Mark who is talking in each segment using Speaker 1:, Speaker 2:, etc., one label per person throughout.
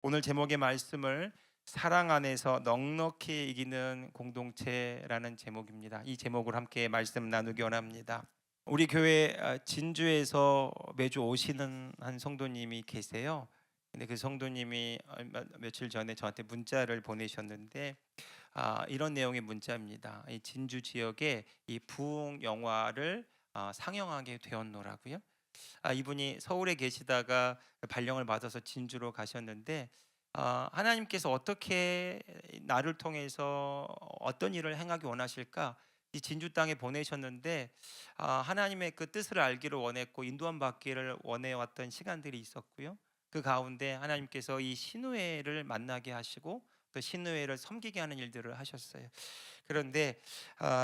Speaker 1: 오늘 제목의 말씀을 사랑 안에서 넉넉히 이기는 공동체라는 제목입니다. 이 제목을 함께 말씀 나누기 원합니다. 우리 교회 진주에서 매주 오시는 한 성도님이 계세요. 근데 그 성도님이 며칠 전에 저한테 문자를 보내셨는데 이런 내용의 문자입니다. 이 진주 지역에 이 부흥 영화를 상영하게 되었노라고요. 이분이 서울에 계시다가 발령을 받아서 진주로 가셨는데 하나님께서 어떻게 나를 통해서 어떤 일을 행하기 원하실까? 이 진주 땅에 보내셨는데 하나님의 그 뜻을 알기를 원했고 인도함 받기를 원해왔던 시간들이 있었고요. 그 가운데 하나님께서 이 신우회를 만나게 하시고 또 신우회를 섬기게 하는 일들을 하셨어요. 그런데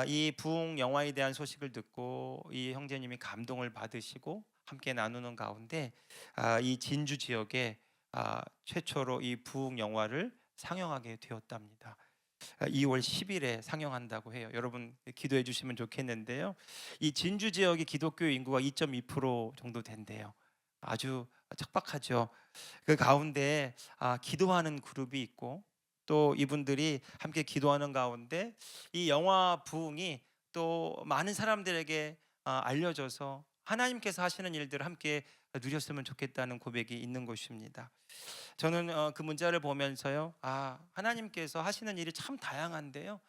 Speaker 1: 이 부흥 영화에 대한 소식을 듣고 이 형제님이 감동을 받으시고 함께 나누는 가운데 이 진주 지역에 최초로 이 부흥 영화를 상영하게 되었답니다. 2월 10일에 상영한다고 해요. 여러분 기도해 주시면 좋겠는데요. 이 진주 지역의 기독교 인구가 2.2% 정도 된대요. 아주 척박하죠. 그 가운데 기도하는 그룹이 있고 또 이분들이 함께 기도하는 가운데 이 영화 부흥이 또 많은 사람들에게 알려져서 하나님께서 하시는 일들을 함께 누렸으면 좋겠다는 고백이 있는 것입니다. 저는 그 문자를 보면서요, 하나님께서 하시는 일이 참 다양한데요.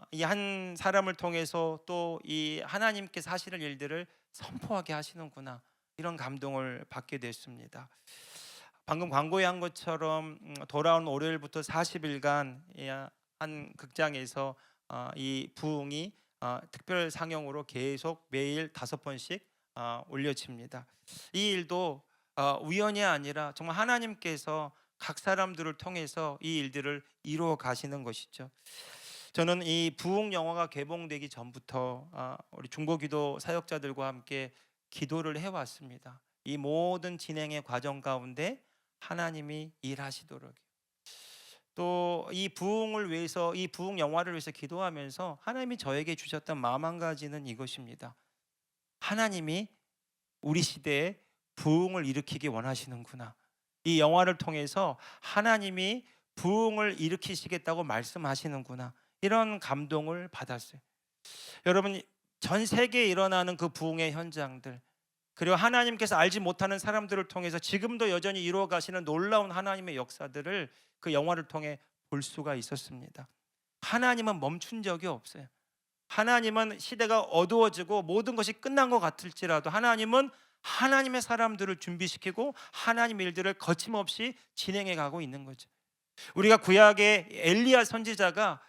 Speaker 1: 이 한 사람을 통해서 또 이 하나님께서 하시는 일들을 선포하게 하시는구나, 이런 감동을 받게 됐습니다. 방금 광고에 한 것처럼 돌아온 월요일부터 40일간 한 극장에서 이 부흥이 특별 상영으로 계속 매일 5번씩 올려집니다. 이 일도 우연이 아니라 정말 하나님께서 각 사람들을 통해서 이 일들을 이루어 가시는 것이죠. 저는 이 부흥 영화가 개봉되기 전부터 우리 중보기도 사역자들과 함께 기도를 해왔습니다. 이 모든 진행의 과정 가운데 하나님이 일하시도록, 또 이 부흥을 위해서, 이 부흥 영화를 위해서 기도하면서 하나님이 저에게 주셨던 마음 한 가지는 이것입니다. 하나님이 우리 시대에 부흥을 일으키기 원하시는구나. 이 영화를 통해서 하나님이 부흥을 일으키시겠다고 말씀하시는구나, 이런 감동을 받았어요. 여러분, 전 세계에 일어나는 그 부흥의 현장들, 그리고 하나님께서 알지 못하는 사람들을 통해서 지금도 여전히 이루어 가시는 놀라운 하나님의 역사들을 그 영화를 통해 볼 수가 있었습니다. 하나님은 멈춘 적이 없어요. 하나님은 시대가 어두워지고 모든 것이 끝난 것 같을지라도 하나님은 하나님의 사람들을 준비시키고 하나님의 일들을 거침없이 진행해 가고 있는 거죠. 우리가 구약의 엘리야 선지자가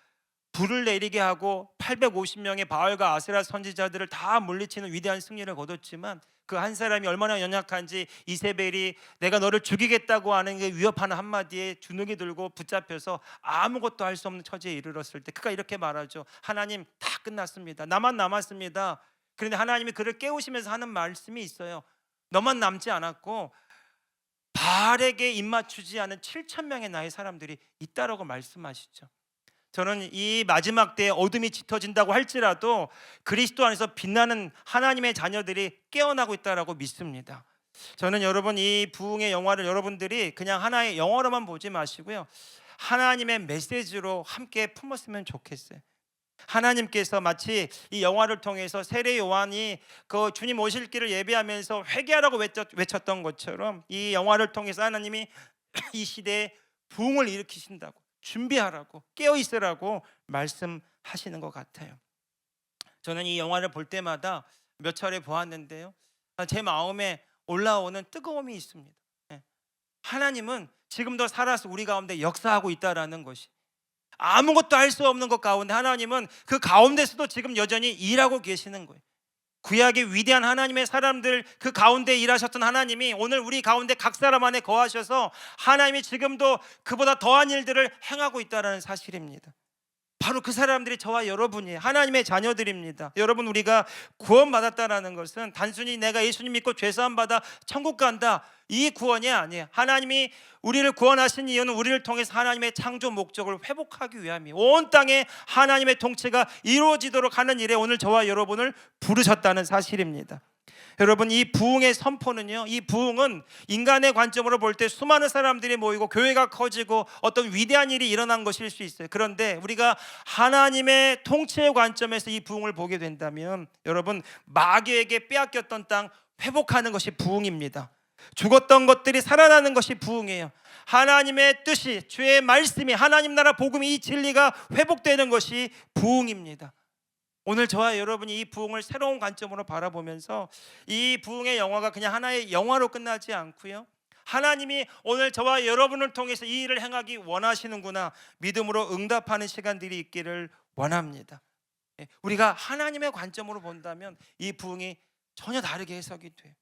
Speaker 1: 불을 내리게 하고 850명의 바알과 아세라 선지자들을 다 물리치는 위대한 승리를 거뒀지만 그 한 사람이 얼마나 연약한지 이세벨이 내가 너를 죽이겠다고 하는 게 위협하는 한마디에 주눅이 들고 붙잡혀서 아무것도 할 수 없는 처지에 이르렀을 때 그가 이렇게 말하죠. 하나님, 다 끝났습니다. 나만 남았습니다. 그런데 하나님이 그를 깨우시면서 하는 말씀이 있어요. 너만 남지 않았고 바알에게 입맞추지 않은 7,000명의 나의 사람들이 있다라고 말씀하시죠. 저는 이 마지막 때에 어둠이 짙어진다고 할지라도 그리스도 안에서 빛나는 하나님의 자녀들이 깨어나고 있다라고 믿습니다. 저는 여러분, 이 부흥의 영화를 여러분들이 그냥 하나의 영화로만 보지 마시고요, 하나님의 메시지로 함께 품었으면 좋겠어요. 하나님께서 마치 이 영화를 통해서 세례 요한이 그 주님 오실 길을 예배하면서 회개하라고 외쳤던 것처럼 이 영화를 통해서 하나님이 이 시대에 부흥을 일으키신다고, 준비하라고, 깨어 있으라고 말씀하시는 것 같아요. 저는 이 영화를 볼 때마다 몇 차례 보았는데요, 제 마음에 올라오는 뜨거움이 있습니다. 하나님은 지금도 살아서 우리 가운데 역사하고 있다라는 것이, 아무것도 할 수 없는 것 가운데 하나님은 그 가운데서도 지금 여전히 일하고 계시는 거예요. 구약의 위대한 하나님의 사람들 그 가운데 일하셨던 하나님이 오늘 우리 가운데 각 사람 안에 거하셔서 하나님이 지금도 그보다 더한 일들을 행하고 있다는 사실입니다. 바로 그 사람들이 저와 여러분이 하나님의 자녀들입니다. 여러분, 우리가 구원받았다는 것은 단순히 내가 예수님 믿고 죄사함 받아 천국 간다, 이 구원이 아니에요. 하나님이 우리를 구원하신 이유는 우리를 통해서 하나님의 창조 목적을 회복하기 위함이에요. 온 땅에 하나님의 통치가 이루어지도록 하는 일에 오늘 저와 여러분을 부르셨다는 사실입니다. 여러분, 이 부흥의 선포는요, 이 부흥은 인간의 관점으로 볼 때 수많은 사람들이 모이고 교회가 커지고 어떤 위대한 일이 일어난 것일 수 있어요. 그런데 우리가 하나님의 통치의 관점에서 이 부흥을 보게 된다면, 여러분, 마귀에게 빼앗겼던 땅 회복하는 것이 부흥입니다. 죽었던 것들이 살아나는 것이 부흥이에요. 하나님의 뜻이, 주의 말씀이, 하나님 나라 복음이, 이 진리가 회복되는 것이 부흥입니다. 오늘 저와 여러분이 이 부흥을 새로운 관점으로 바라보면서 이 부흥의 영화가 그냥 하나의 영화로 끝나지 않고요, 하나님이 오늘 저와 여러분을 통해서 이 일을 행하기 원하시는구나 믿음으로 응답하는 시간들이 있기를 원합니다. 우리가 하나님의 관점으로 본다면 이 부흥이 전혀 다르게 해석이 돼요.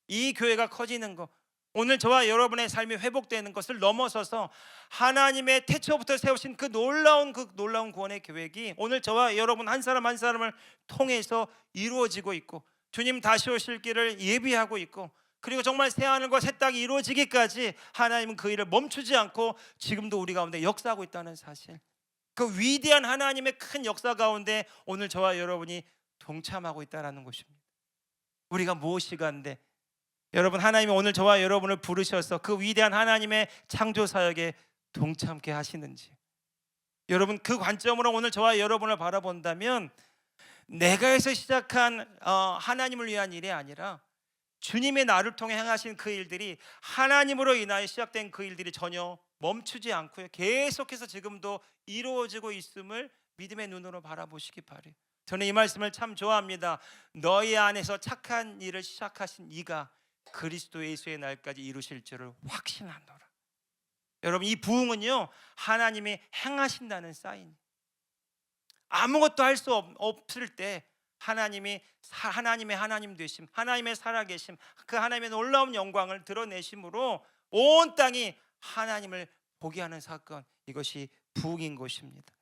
Speaker 1: 이 교회가 커지는 것, 오늘 저와 여러분의 삶이 회복되는 것을 넘어서서 하나님의 태초부터 세우신 그 놀라운 구원의 계획이 오늘 저와 여러분 한 사람 한 사람을 통해서 이루어지고 있고, 주님 다시 오실 길을 예비하고 있고, 그리고 정말 새하늘과 새 땅이 이루어지기까지 하나님은 그 일을 멈추지 않고 지금도 우리 가운데 역사하고 있다는 사실, 그 위대한 하나님의 큰 역사 가운데 오늘 저와 여러분이 동참하고 있다는 것입니다. 우리가 무엇이 간데, 여러분, 하나님이 오늘 저와 여러분을 부르셔서 그 위대한 하나님의 창조 사역에 동참케 하시는지, 여러분, 그 관점으로 오늘 저와 여러분을 바라본다면 내가 해서 시작한 하나님을 위한 일이 아니라 주님의 나를 통해 행하신 그 일들이, 하나님으로 인하여 시작된 그 일들이 전혀 멈추지 않고요, 계속해서 지금도 이루어지고 있음을 믿음의 눈으로 바라보시기 바라요. 저는 이 말씀을 참 좋아합니다. 너희 안에서 착한 일을 시작하신 이가 그리스도 예수의 날까지 이루실 줄을 확신하노라. 여러분, 이 부흥은요, 하나님이 행하신다는 사인. 아무것도 할 수 없을 때 하나님이 하나님의 하나님 되심, 하나님의 살아계심, 그 하나님의 놀라운 영광을 드러내심으로 온 땅이 하나님을 보게 하는 사건, 이것이 부흥인 것입니다.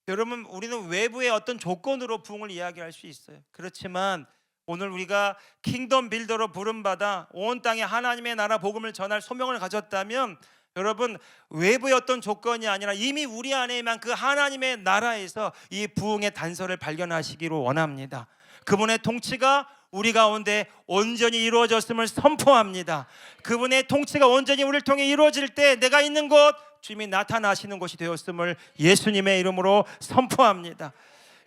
Speaker 1: 여러분, 우리는 외부의 어떤 조건으로 부흥을 이야기할 수 있어요. 그렇지만 오늘 우리가 킹덤 빌더로 부름받아 온 땅에 하나님의 나라 복음을 전할 소명을 가졌다면, 여러분, 외부의 어떤 조건이 아니라 이미 우리 안에만 그 하나님의 나라에서 이 부흥의 단서를 발견하시기를 원합니다. 그분의 통치가 우리 가운데 온전히 이루어졌음을 선포합니다. 그분의 통치가 온전히 우리를 통해 이루어질 때 내가 있는 곳, 주님이 나타나시는 곳이 되었음을 예수님의 이름으로 선포합니다.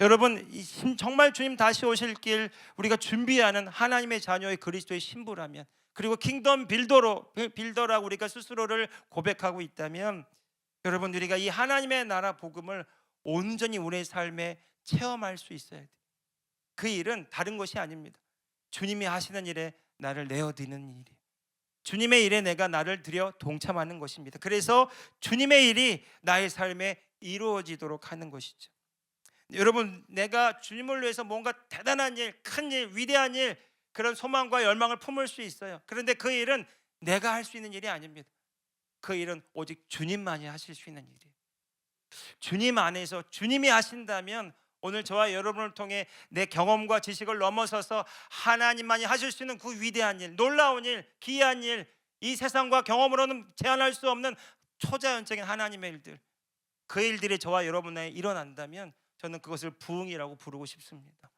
Speaker 1: 여러분, 정말 주님 다시 오실 길 우리가 준비하는 하나님의 자녀의 그리스도의 신부라면, 그리고 킹덤 빌더라고 우리가 스스로를 고백하고 있다면, 여러분, 우리가 이 하나님의 나라 복음을 온전히 우리의 삶에 체험할 수 있어야 돼요. 그 일은 다른 것이 아닙니다. 주님이 하시는 일에 나를 내어드리는 일이에요. 주님의 일에 내가 나를 들여 동참하는 것입니다. 그래서 주님의 일이 나의 삶에 이루어지도록 하는 것이죠. 여러분, 내가 주님을 위해서 뭔가 대단한 일, 큰 일, 위대한 일, 그런 소망과 열망을 품을 수 있어요. 그런데 그 일은 내가 할 수 있는 일이 아닙니다. 그 일은 오직 주님만이 하실 수 있는 일이에요. 주님 안에서 주님이 하신다면 오늘 저와 여러분을 통해 내 경험과 지식을 넘어서서 하나님만이 하실 수 있는 그 위대한 일, 놀라운 일, 기이한 일, 이 세상과 경험으로는 제한할 수 없는 초자연적인 하나님의 일들, 그 일들이 저와 여러분에 일어난다면 저는 그것을 부흥이라고 부르고 싶습니다.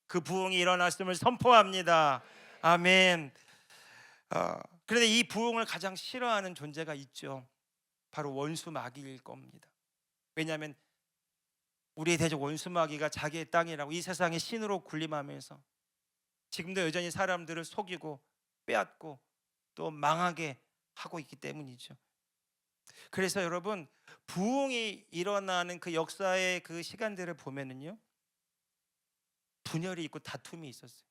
Speaker 1: 그 부흥이 일어났음을 선포합니다. 아멘. 그런데 이 부흥을 가장 싫어하는 존재가 있죠. 바로 원수 마귀일 겁니다. 왜냐하면 우리의 대적 원수 마귀가 자기의 땅이라고 이 세상의 신으로 군림하면서 지금도 여전히 사람들을 속이고 빼앗고 또 망하게 하고 있기 때문이죠. 그래서 여러분, 부흥이 일어나는 그 역사의 그 시간들을 보면은요, 분열이 있고 다툼이 있었어요.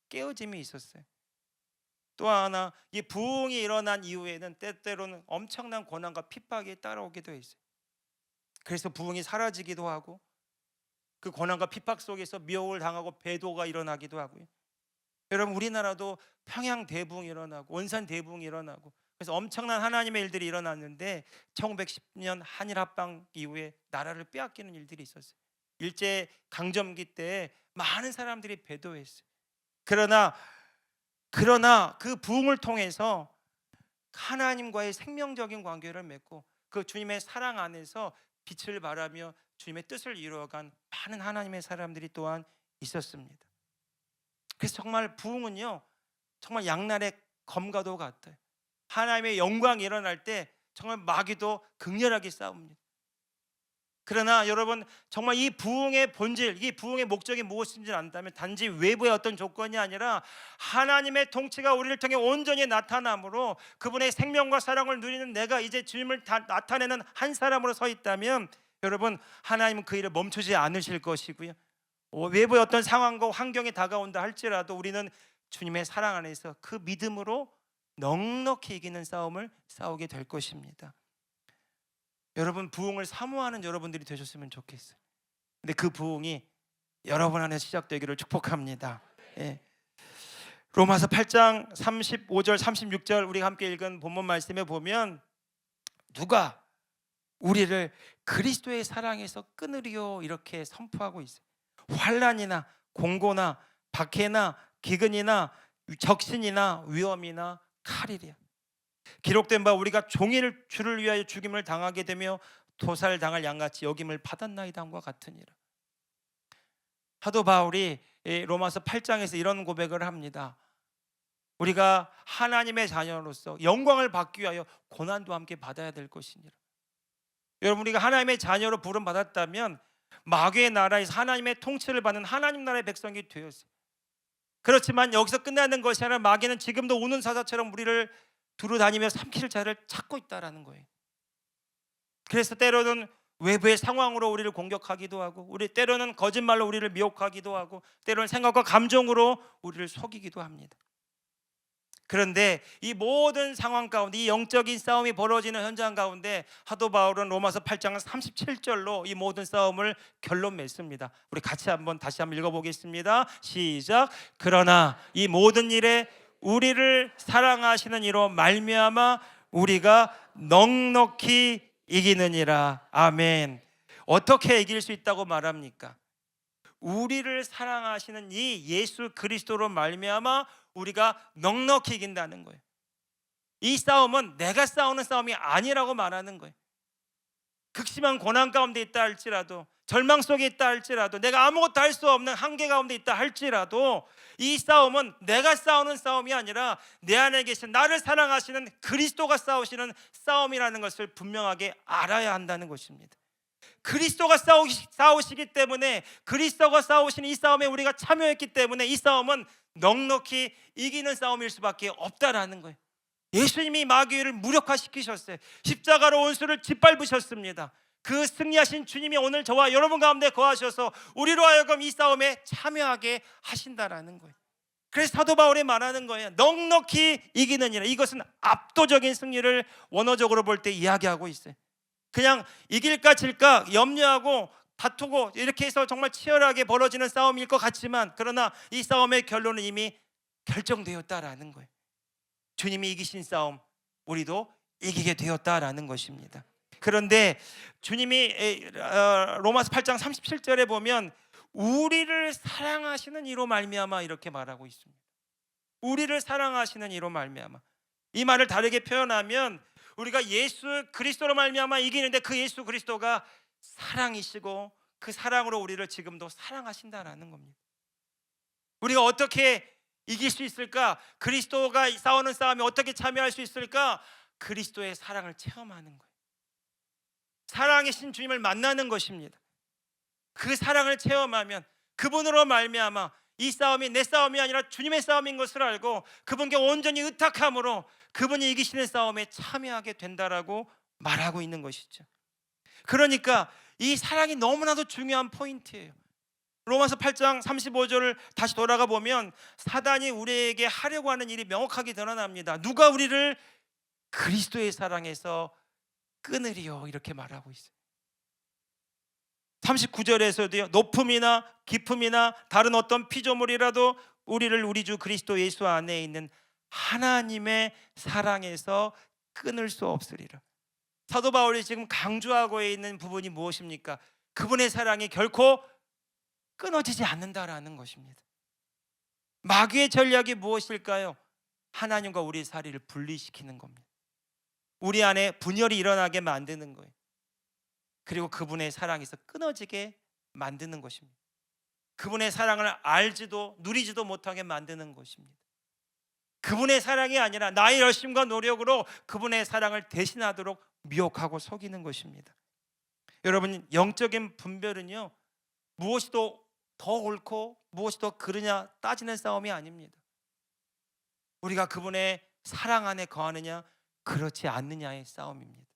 Speaker 1: 깨어짐이 있었어요. 또 하나, 이 부흥이 일어난 이후에는 때때로는 엄청난 고난과 핍박이 따라오기도 했어요. 그래서 부흥이 사라지기도 하고, 그 고난과 핍박 속에서 미혹을 당하고 배도가 일어나기도 하고요. 여러분, 우리나라도 평양 대부흥이 일어나고 원산 대부흥이 일어나고, 그래서 엄청난 하나님의 일들이 일어났는데 1910년 한일 합방 이후에 나라를 빼앗기는 일들이 있었어요. 일제 강점기 때 많은 사람들이 배도했어요. 그러나 그 부흥을 통해서 하나님과의 생명적인 관계를 맺고 그 주님의 사랑 안에서 빛을 발하며 주님의 뜻을 이루어간 많은 하나님의 사람들이 또한 있었습니다. 그래서 정말 부흥은요, 정말 양날의 검과도 같아요. 하나님의 영광이 일어날 때 정말 마귀도 극렬하게 싸웁니다. 그러나 여러분, 정말 이 부흥의 본질, 이 부흥의 목적이 무엇인지 안다면 단지 외부의 어떤 조건이 아니라 하나님의 통치가 우리를 통해 온전히 나타남으로 그분의 생명과 사랑을 누리는 내가 이제 주님을 나타내는 한 사람으로 서 있다면, 여러분, 하나님은 그 일을 멈추지 않으실 것이고요, 외부의 어떤 상황과 환경이 다가온다 할지라도 우리는 주님의 사랑 안에서 그 믿음으로 넉넉히 이기는 싸움을 싸우게 될 것입니다. 여러분, 부흥을 사모하는 여러분들이 되셨으면 좋겠어요. 근데 그 부흥이 여러분 안에 시작되기를 축복합니다. 예. 로마서 8장 35절 36절 우리가 함께 읽은 본문 말씀에 보면, 누가 우리를 그리스도의 사랑에서 끊으리요 이렇게 선포하고 있어요. 환난이나 공고나 박해나 기근이나 적신이나 위험이나 칼이랴. 기록된 바 우리가 종일 주를 위하여 죽임을 당하게 되며 도살당할 양같이 여김을 받았나이다 함과 같으니라. 사도 바울이 로마서 8장에서 이런 고백을 합니다. 우리가 하나님의 자녀로서 영광을 받기 위하여 고난도 함께 받아야 될 것이니라. 여러분, 우리가 하나님의 자녀로 부름 받았다면 마귀의 나라에서 하나님의 통치를 받는 하나님 나라의 백성이 되었어요. 그렇지만 여기서 끝나는 것이 아니라 마귀는 지금도 우는 사자처럼 우리를 두루 다니며 삼킬 자를 찾고 있다라는 거예요. 그래서 때로는 외부의 상황으로 우리를 공격하기도 하고, 우리 때로는 거짓말로 우리를 미혹하기도 하고, 때로는 생각과 감정으로 우리를 속이기도 합니다. 그런데 이 모든 상황 가운데, 이 영적인 싸움이 벌어지는 현장 가운데 사도 바울은 로마서 8장 37절로 이 모든 싸움을 결론 맺습니다. 우리 같이 다시 한번 읽어보겠습니다. 시작. 그러나 이 모든 일에 우리를 사랑하시는 이로 말미암아 우리가 넉넉히 이기느니라. 아멘. 어떻게 이길 수 있다고 말합니까? 우리를 사랑하시는 이 예수 그리스도로 말미암아 우리가 넉넉히 이긴다는 거예요. 이 싸움은 내가 싸우는 싸움이 아니라고 말하는 거예요. 극심한 고난 가운데 있다 할지라도, 절망 속에 있다 할지라도, 내가 아무것도 할 수 없는 한계 가운데 있다 할지라도 이 싸움은 내가 싸우는 싸움이 아니라 내 안에 계신 나를 사랑하시는 그리스도가 싸우시는 싸움이라는 것을 분명하게 알아야 한다는 것입니다. 그리스도가 싸우시기 때문에, 그리스도가 싸우시는 이 싸움에 우리가 참여했기 때문에 이 싸움은 넉넉히 이기는 싸움일 수밖에 없다라는 거예요. 예수님이 마귀를 무력화시키셨어요. 십자가로 원수를 짓밟으셨습니다. 그 승리하신 주님이 오늘 저와 여러분 가운데 거하셔서 우리로 하여금 이 싸움에 참여하게 하신다라는 거예요. 그래서 사도 바울이 말하는 거예요. 넉넉히 이기느니라. 이것은 압도적인 승리를 원어적으로 볼 때 이야기하고 있어요. 그냥 이길까 질까 염려하고 다투고 이렇게 해서 정말 치열하게 벌어지는 싸움일 것 같지만, 그러나 이 싸움의 결론은 이미 결정되었다라는 거예요. 주님이 이기신 싸움, 우리도 이기게 되었다라는 것입니다. 그런데 주님이 로마서 8장 37절에 보면 우리를 사랑하시는 이로 말미암아 이렇게 말하고 있습니다. 우리를 사랑하시는 이로 말미암아. 이 말을 다르게 표현하면 우리가 예수 그리스도로 말미암아 이기는데 그 예수 그리스도가 사랑이시고 그 사랑으로 우리를 지금도 사랑하신다라는 겁니다. 우리가 어떻게 이길 수 있을까? 그리스도가 싸우는 싸움에 어떻게 참여할 수 있을까? 그리스도의 사랑을 체험하는 거예요. 사랑이신 주님을 만나는 것입니다. 그 사랑을 체험하면 그분으로 말미암아 이 싸움이 내 싸움이 아니라 주님의 싸움인 것을 알고 그분께 온전히 의탁함으로 그분이 이기시는 싸움에 참여하게 된다라고 말하고 있는 것이죠. 그러니까 이 사랑이 너무나도 중요한 포인트예요. 로마서 8장 35절을 다시 돌아가 보면 사단이 우리에게 하려고 하는 일이 명확하게 드러납니다. 누가 우리를 그리스도의 사랑에서 끊으리요 이렇게 말하고 있어요. 39절에서도요, 높음이나 깊음이나 다른 어떤 피조물이라도 우리를 우리 주 그리스도 예수 안에 있는 하나님의 사랑에서 끊을 수 없으리라. 사도 바울이 지금 강조하고 있는 부분이 무엇입니까? 그분의 사랑이 결코 끊어지지 않는다라는 것입니다. 마귀의 전략이 무엇일까요? 하나님과 우리의 사이를 분리시키는 겁니다. 우리 안에 분열이 일어나게 만드는 거예요. 그리고 그분의 사랑에서 끊어지게 만드는 것입니다. 그분의 사랑을 알지도 누리지도 못하게 만드는 것입니다. 그분의 사랑이 아니라 나의 열심과 노력으로 그분의 사랑을 대신하도록 미혹하고 속이는 것입니다. 여러분, 영적인 분별은요, 무엇이 더 옳고 무엇이 더 그르냐 따지는 싸움이 아닙니다. 우리가 그분의 사랑 안에 거하느냐 그렇지 않느냐의 싸움입니다.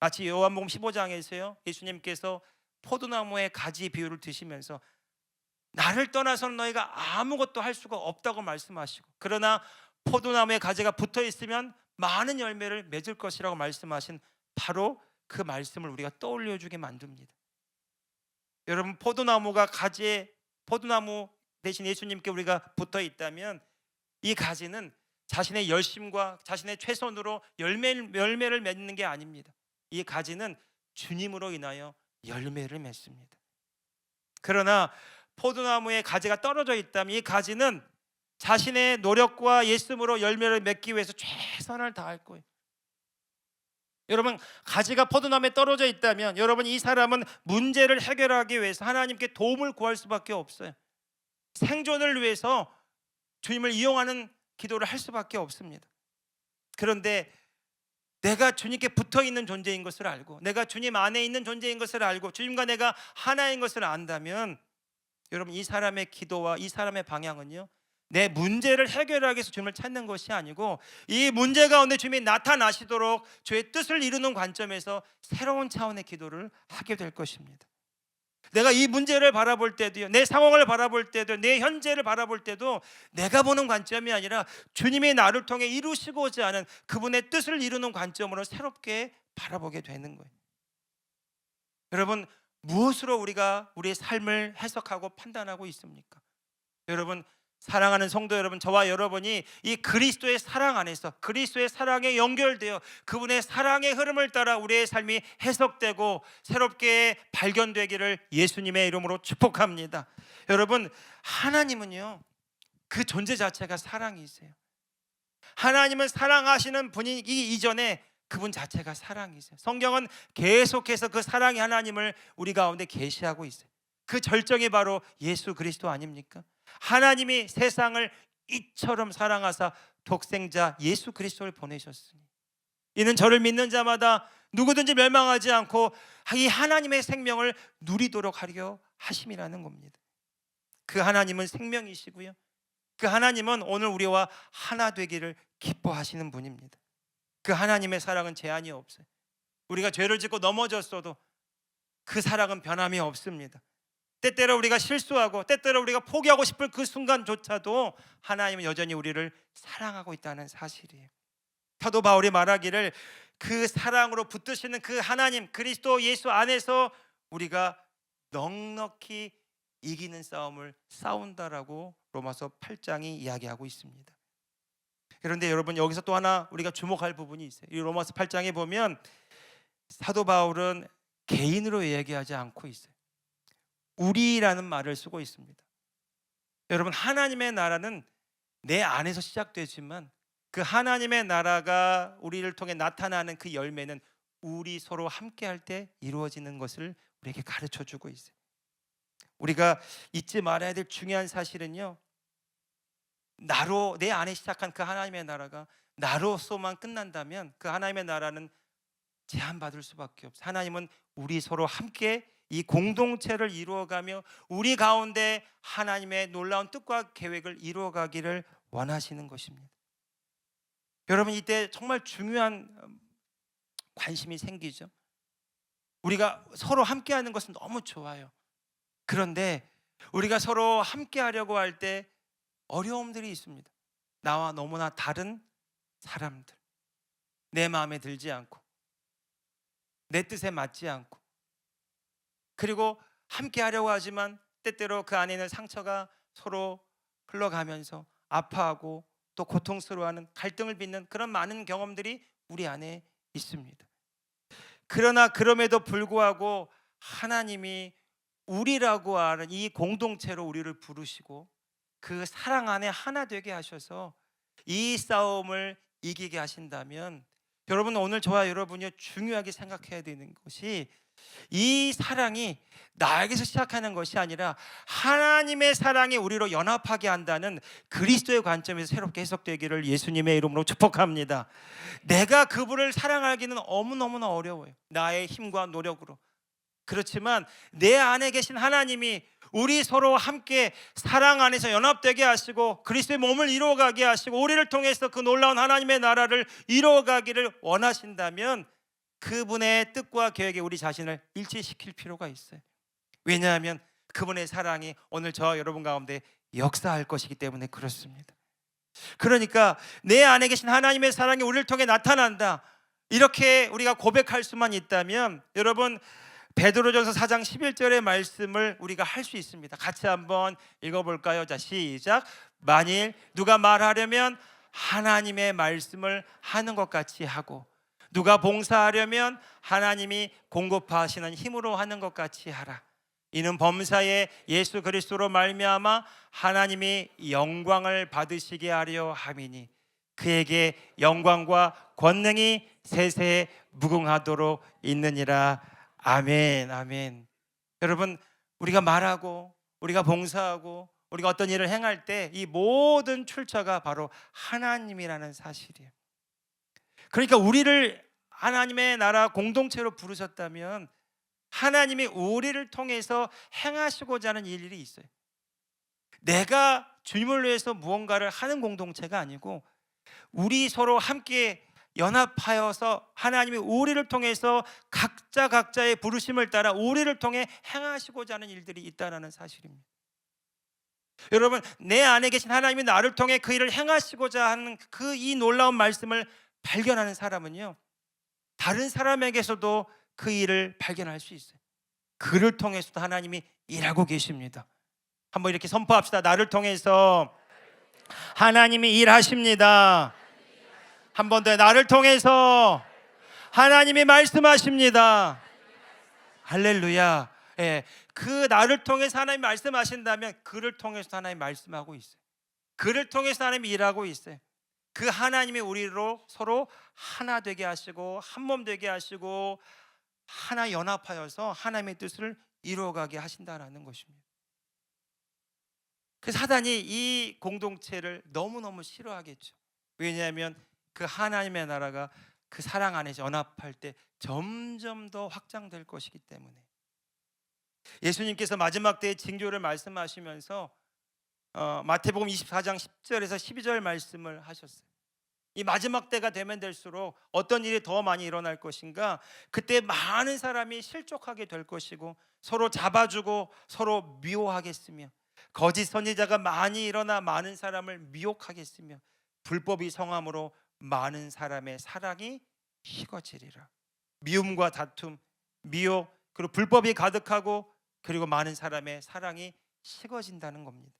Speaker 1: 마치 요한복음 15장에서요, 예수님께서 포도나무의 가지 비유를 드시면서 나를 떠나서는 너희가 아무것도 할 수가 없다고 말씀하시고, 그러나 포도나무의 가지가 붙어 있으면 많은 열매를 맺을 것이라고 말씀하신 바로 그 말씀을 우리가 떠올려 주게 만듭니다. 여러분, 포도나무가 가지에, 포도나무 대신 예수님께 우리가 붙어 있다면 이 가지는 자신의 열심과 자신의 최선으로 열매를 맺는 게 아닙니다. 이 가지는 주님으로 인하여 열매를 맺습니다. 그러나 포도나무의 가지가 떨어져 있다면 이 가지는 자신의 노력과 예수님으로 열매를 맺기 위해서 최선을 다할 거예요. 여러분, 가지가 포도나무에 떨어져 있다면 여러분, 이 사람은 문제를 해결하기 위해서 하나님께 도움을 구할 수밖에 없어요. 생존을 위해서 주님을 이용하는 기도를 할 수밖에 없습니다. 그런데 내가 주님께 붙어 있는 존재인 것을 알고, 내가 주님 안에 있는 존재인 것을 알고, 주님과 내가 하나인 것을 안다면 여러분, 이 사람의 기도와 이 사람의 방향은요, 내 문제를 해결하기 위해서 주님을 찾는 것이 아니고 이 문제 가운데 주님이 나타나시도록 주의 뜻을 이루는 관점에서 새로운 차원의 기도를 하게 될 것입니다. 내가 이 문제를 바라볼 때도요, 내 상황을 바라볼 때도, 내 현재를 바라볼 때도 내가 보는 관점이 아니라 주님이 나를 통해 이루시고자 하는 그분의 뜻을 이루는 관점으로 새롭게 바라보게 되는 거예요. 여러분, 무엇으로 우리가 우리의 삶을 해석하고 판단하고 있습니까? 여러분, 사랑하는 성도 여러분, 저와 여러분이 이 그리스도의 사랑 안에서, 그리스도의 사랑에 연결되어 그분의 사랑의 흐름을 따라 우리의 삶이 해석되고 새롭게 발견되기를 예수님의 이름으로 축복합니다. 여러분, 하나님은요, 그 존재 자체가 사랑이세요. 하나님은 사랑하시는 분이기 이전에 그분 자체가 사랑이세요. 성경은 계속해서 그 사랑의 하나님을 우리 가운데 계시하고 있어요. 그 절정이 바로 예수 그리스도 아닙니까? 하나님이 세상을 이처럼 사랑하사 독생자 예수 그리스도를 보내셨으니 이는 저를 믿는 자마다 누구든지 멸망하지 않고 이 하나님의 생명을 누리도록 하려 하심이라는 겁니다. 그 하나님은 생명이시고요, 그 하나님은 오늘 우리와 하나 되기를 기뻐하시는 분입니다. 그 하나님의 사랑은 제한이 없어요. 우리가 죄를 짓고 넘어졌어도 그 사랑은 변함이 없습니다. 때때로 우리가 실수하고 때때로 우리가 포기하고 싶을 그 순간조차도 하나님은 여전히 우리를 사랑하고 있다는 사실이에요. 사도 바울이 말하기를 그 사랑으로 붙드시는 그 하나님 그리스도 예수 안에서 우리가 넉넉히 이기는 싸움을 싸운다라고 로마서 8장이 이야기하고 있습니다. 그런데 여러분, 여기서 또 하나 우리가 주목할 부분이 있어요. 이 로마서 8장에 보면 사도 바울은 개인으로 이야기하지 않고 있어요. 우리라는 말을 쓰고 있습니다. 여러분, 하나님의 나라는 내 안에서 시작되지만 그 하나님의 나라가 우리를 통해 나타나는 그 열매는 우리 서로 함께 할 때 이루어지는 것을 우리에게 가르쳐 주고 있어요. 우리가 잊지 말아야 될 중요한 사실은요, 나로, 내 안에 시작한 그 하나님의 나라가 나로서만 끝난다면 그 하나님의 나라는 제한받을 수밖에 없어요. 하나님은 우리 서로 함께 이 공동체를 이루어가며 우리 가운데 하나님의 놀라운 뜻과 계획을 이루어가기를 원하시는 것입니다. 여러분, 이때 정말 중요한 관심이 생기죠. 우리가 서로 함께하는 것은 너무 좋아요. 그런데 우리가 서로 함께하려고 할 때 어려움들이 있습니다. 나와 너무나 다른 사람들, 내 마음에 들지 않고 내 뜻에 맞지 않고, 그리고 함께 하려고 하지만 때때로 그 안에 있는 상처가 서로 흘러가면서 아파하고 또 고통스러워하는, 갈등을 빚는 그런 많은 경험들이 우리 안에 있습니다. 그러나 그럼에도 불구하고 하나님이 우리라고 하는 이 공동체로 우리를 부르시고 그 사랑 안에 하나 되게 하셔서 이 싸움을 이기게 하신다면, 여러분, 오늘 저와 여러분이 중요하게 생각해야 되는 것이 이 사랑이 나에게서 시작하는 것이 아니라 하나님의 사랑이 우리로 연합하게 한다는 그리스도의 관점에서 새롭게 해석되기를 예수님의 이름으로 축복합니다. 내가 그분을 사랑하기는 너무너무나 어려워요. 나의 힘과 노력으로. 그렇지만 내 안에 계신 하나님이 우리 서로 함께 사랑 안에서 연합되게 하시고 그리스도의 몸을 이루어가게 하시고 우리를 통해서 그 놀라운 하나님의 나라를 이루어가기를 원하신다면 그분의 뜻과 계획에 우리 자신을 일치시킬 필요가 있어요. 왜냐하면 그분의 사랑이 오늘 저 여러분 가운데 역사할 것이기 때문에 그렇습니다. 그러니까 내 안에 계신 하나님의 사랑이 우리를 통해 나타난다, 이렇게 우리가 고백할 수만 있다면 여러분 베드로전서 4장 11절의 말씀을 우리가 할 수 있습니다. 같이 한번 읽어볼까요? 자, 시작. 만일 누가 말하려면 하나님의 말씀을 하는 것 같이 하고 누가 봉사하려면 하나님이 공급하시는 힘으로 하는 것 같이 하라. 이는 범사에 예수 그리스도로 말미암아 하나님이 영광을 받으시게 하려 함이니 그에게 영광과 권능이 세세에 무궁하도록 있느니라. 아멘. 아멘. 여러분, 우리가 말하고 우리가 봉사하고 우리가 어떤 일을 행할 때 이 모든 출처가 바로 하나님이라는 사실이에요. 그러니까 우리를 하나님의 나라 공동체로 부르셨다면 하나님이 우리를 통해서 행하시고자 하는 일이 있어요. 내가 주님을 위해서 무언가를 하는 공동체가 아니고 우리 서로 함께 연합하여서 하나님이 우리를 통해서 각자의 부르심을 따라 우리를 통해 행하시고자 하는 일들이 있다는 사실입니다. 여러분, 내 안에 계신 하나님이 나를 통해 그 일을 행하시고자 하는 그 이 놀라운 말씀을 발견하는 사람은요, 다른 사람에게서도 그 일을 발견할 수 있어요. 그를 통해서도 하나님이 일하고 계십니다. 한번 이렇게 선포합시다. 나를 통해서 하나님이 일하십니다. 한 번 더, 나를 통해서 하나님이 말씀하십니다. 할렐루야. 예, 그 나를 통해서 하나님이 말씀하신다면 그를 통해서 하나님이 말씀하고 있어요. 그를 통해서 하나님이 일하고 있어요. 그 하나님이 우리로 서로 하나 되게 하시고 한 몸 되게 하시고 하나 연합하여서 하나님의 뜻을 이루어가게 하신다라는 것입니다. 그 사단이 이 공동체를 너무너무 싫어하겠죠. 왜냐하면 그 하나님의 나라가 그 사랑 안에서 연합할 때 점점 더 확장될 것이기 때문에. 예수님께서 마지막 때의 징조를 말씀하시면서 마태복음 24장 10절에서 12절 말씀을 하셨어요. 이 마지막 때가 되면 될수록 어떤 일이 더 많이 일어날 것인가? 그때 많은 사람이 실족하게 될 것이고 서로 잡아주고 서로 미워하겠으며 거짓 선지자가 많이 일어나 많은 사람을 미혹하겠으며 불법이 성함으로 많은 사람의 사랑이 식어지리라. 미움과 다툼, 미혹, 그리고 불법이 가득하고 그리고 많은 사람의 사랑이 식어진다는 겁니다.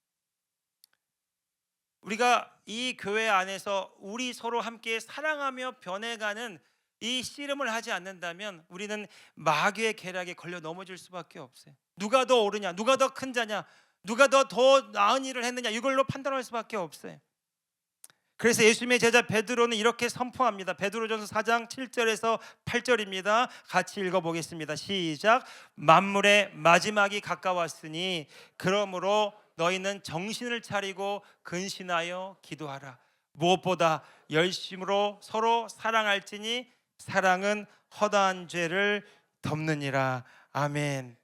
Speaker 1: 우리가 이 교회 안에서 우리 서로 함께 사랑하며 변해가는 이 씨름을 하지 않는다면 우리는 마귀의 계략에 걸려 넘어질 수밖에 없어요. 누가 더 옳으냐, 누가 더 큰 자냐, 누가 더 나은 일을 했느냐, 이걸로 판단할 수밖에 없어요. 그래서 예수님의 제자 베드로는 이렇게 선포합니다. 베드로전서 4장 7절에서 8절입니다. 같이 읽어보겠습니다. 시작. 만물의 마지막이 가까웠으니 그러므로 너희는 정신을 차리고 근신하여 기도하라. 무엇보다 열심으로 서로 사랑할지니 사랑은 허다한 죄를 덮느니라. 아멘.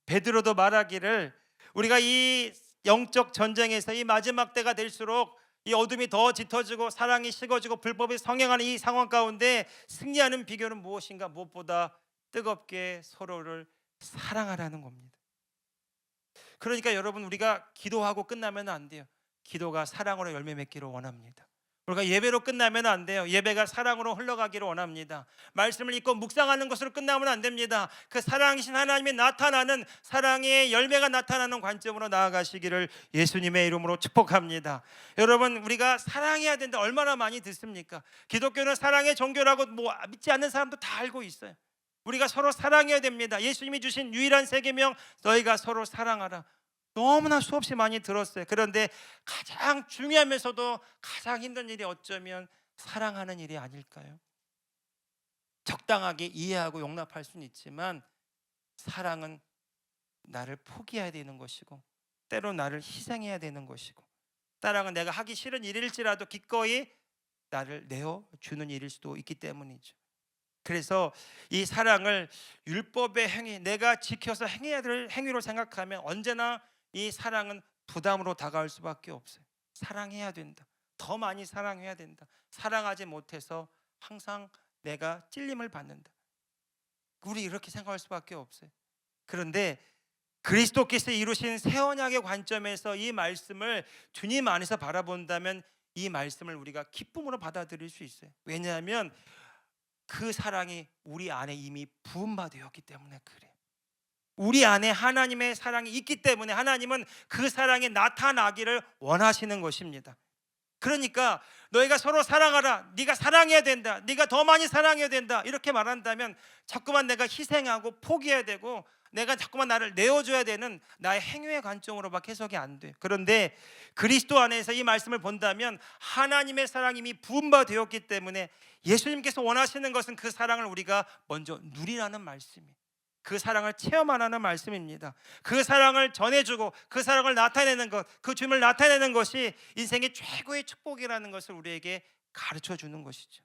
Speaker 1: 베드로도 말하기를 우리가 이 영적 전쟁에서 이 마지막 때가 될수록 이 어둠이 더 짙어지고 사랑이 식어지고 불법이 성행하는 이 상황 가운데 승리하는 비결은 무엇인가? 무엇보다 뜨겁게 서로를 사랑하라는 겁니다. 그러니까 여러분, 우리가 기도하고 끝나면 안 돼요. 기도가 사랑으로 열매 맺기를 원합니다. 우리가 예배로 끝나면 안 돼요. 예배가 사랑으로 흘러가기를 원합니다. 말씀을 읽고 묵상하는 것으로 끝나면 안 됩니다. 그 사랑이신 하나님이 나타나는 사랑의 열매가 나타나는 관점으로 나아가시기를 예수님의 이름으로 축복합니다. 여러분, 우리가 사랑해야 된다 얼마나 많이 듣습니까? 기독교는 사랑의 종교라고 믿지 않는 사람도 다 알고 있어요. 우리가 서로 사랑해야 됩니다. 예수님이 주신 유일한 세계명, 너희가 서로 사랑하라. 너무나 수없이 많이 들었어요. 그런데 가장 중요하면서도 가장 힘든 일이 어쩌면 사랑하는 일이 아닐까요? 적당하게 이해하고 용납할 수는 있지만 사랑은 나를 포기해야 되는 것이고 때로 나를 희생해야 되는 것이고 사랑은 내가 하기 싫은 일일지라도 기꺼이 나를 내어주는 일일 수도 있기 때문이죠. 그래서 이 사랑을 율법의 행위, 내가 지켜서 행해야 될 행위로 생각하면 언제나 이 사랑은 부담으로 다가올 수밖에 없어요. 사랑해야 된다, 더 많이 사랑해야 된다, 사랑하지 못해서 항상 내가 찔림을 받는다, 우리 이렇게 생각할 수밖에 없어요. 그런데 그리스도께서 이루신 새 언약의 관점에서 이 말씀을 주님 안에서 바라본다면 이 말씀을 우리가 기쁨으로 받아들일 수 있어요. 왜냐하면 그 사랑이 우리 안에 이미 부음받았기 때문에 그래요. 우리 안에 하나님의 사랑이 있기 때문에 하나님은 그 사랑이 나타나기를 원하시는 것입니다. 그러니까 너희가 서로 사랑하라, 네가 사랑해야 된다, 네가 더 많이 사랑해야 된다 이렇게 말한다면 자꾸만 내가 희생하고 포기해야 되고 내가 자꾸만 나를 내어줘야 되는 나의 행위의 관점으로밖에 해석이 안 돼요. 그런데 그리스도 안에서 이 말씀을 본다면 하나님의 사랑이 이미 부음받았기 때문에 예수님께서 원하시는 것은 그 사랑을 우리가 먼저 누리라는 말씀이에요. 그 사랑을 체험하라는 말씀입니다. 그 사랑을 전해주고 그 사랑을 나타내는 것, 그 주님을 나타내는 것이 인생의 최고의 축복이라는 것을 우리에게 가르쳐 주는 것이죠.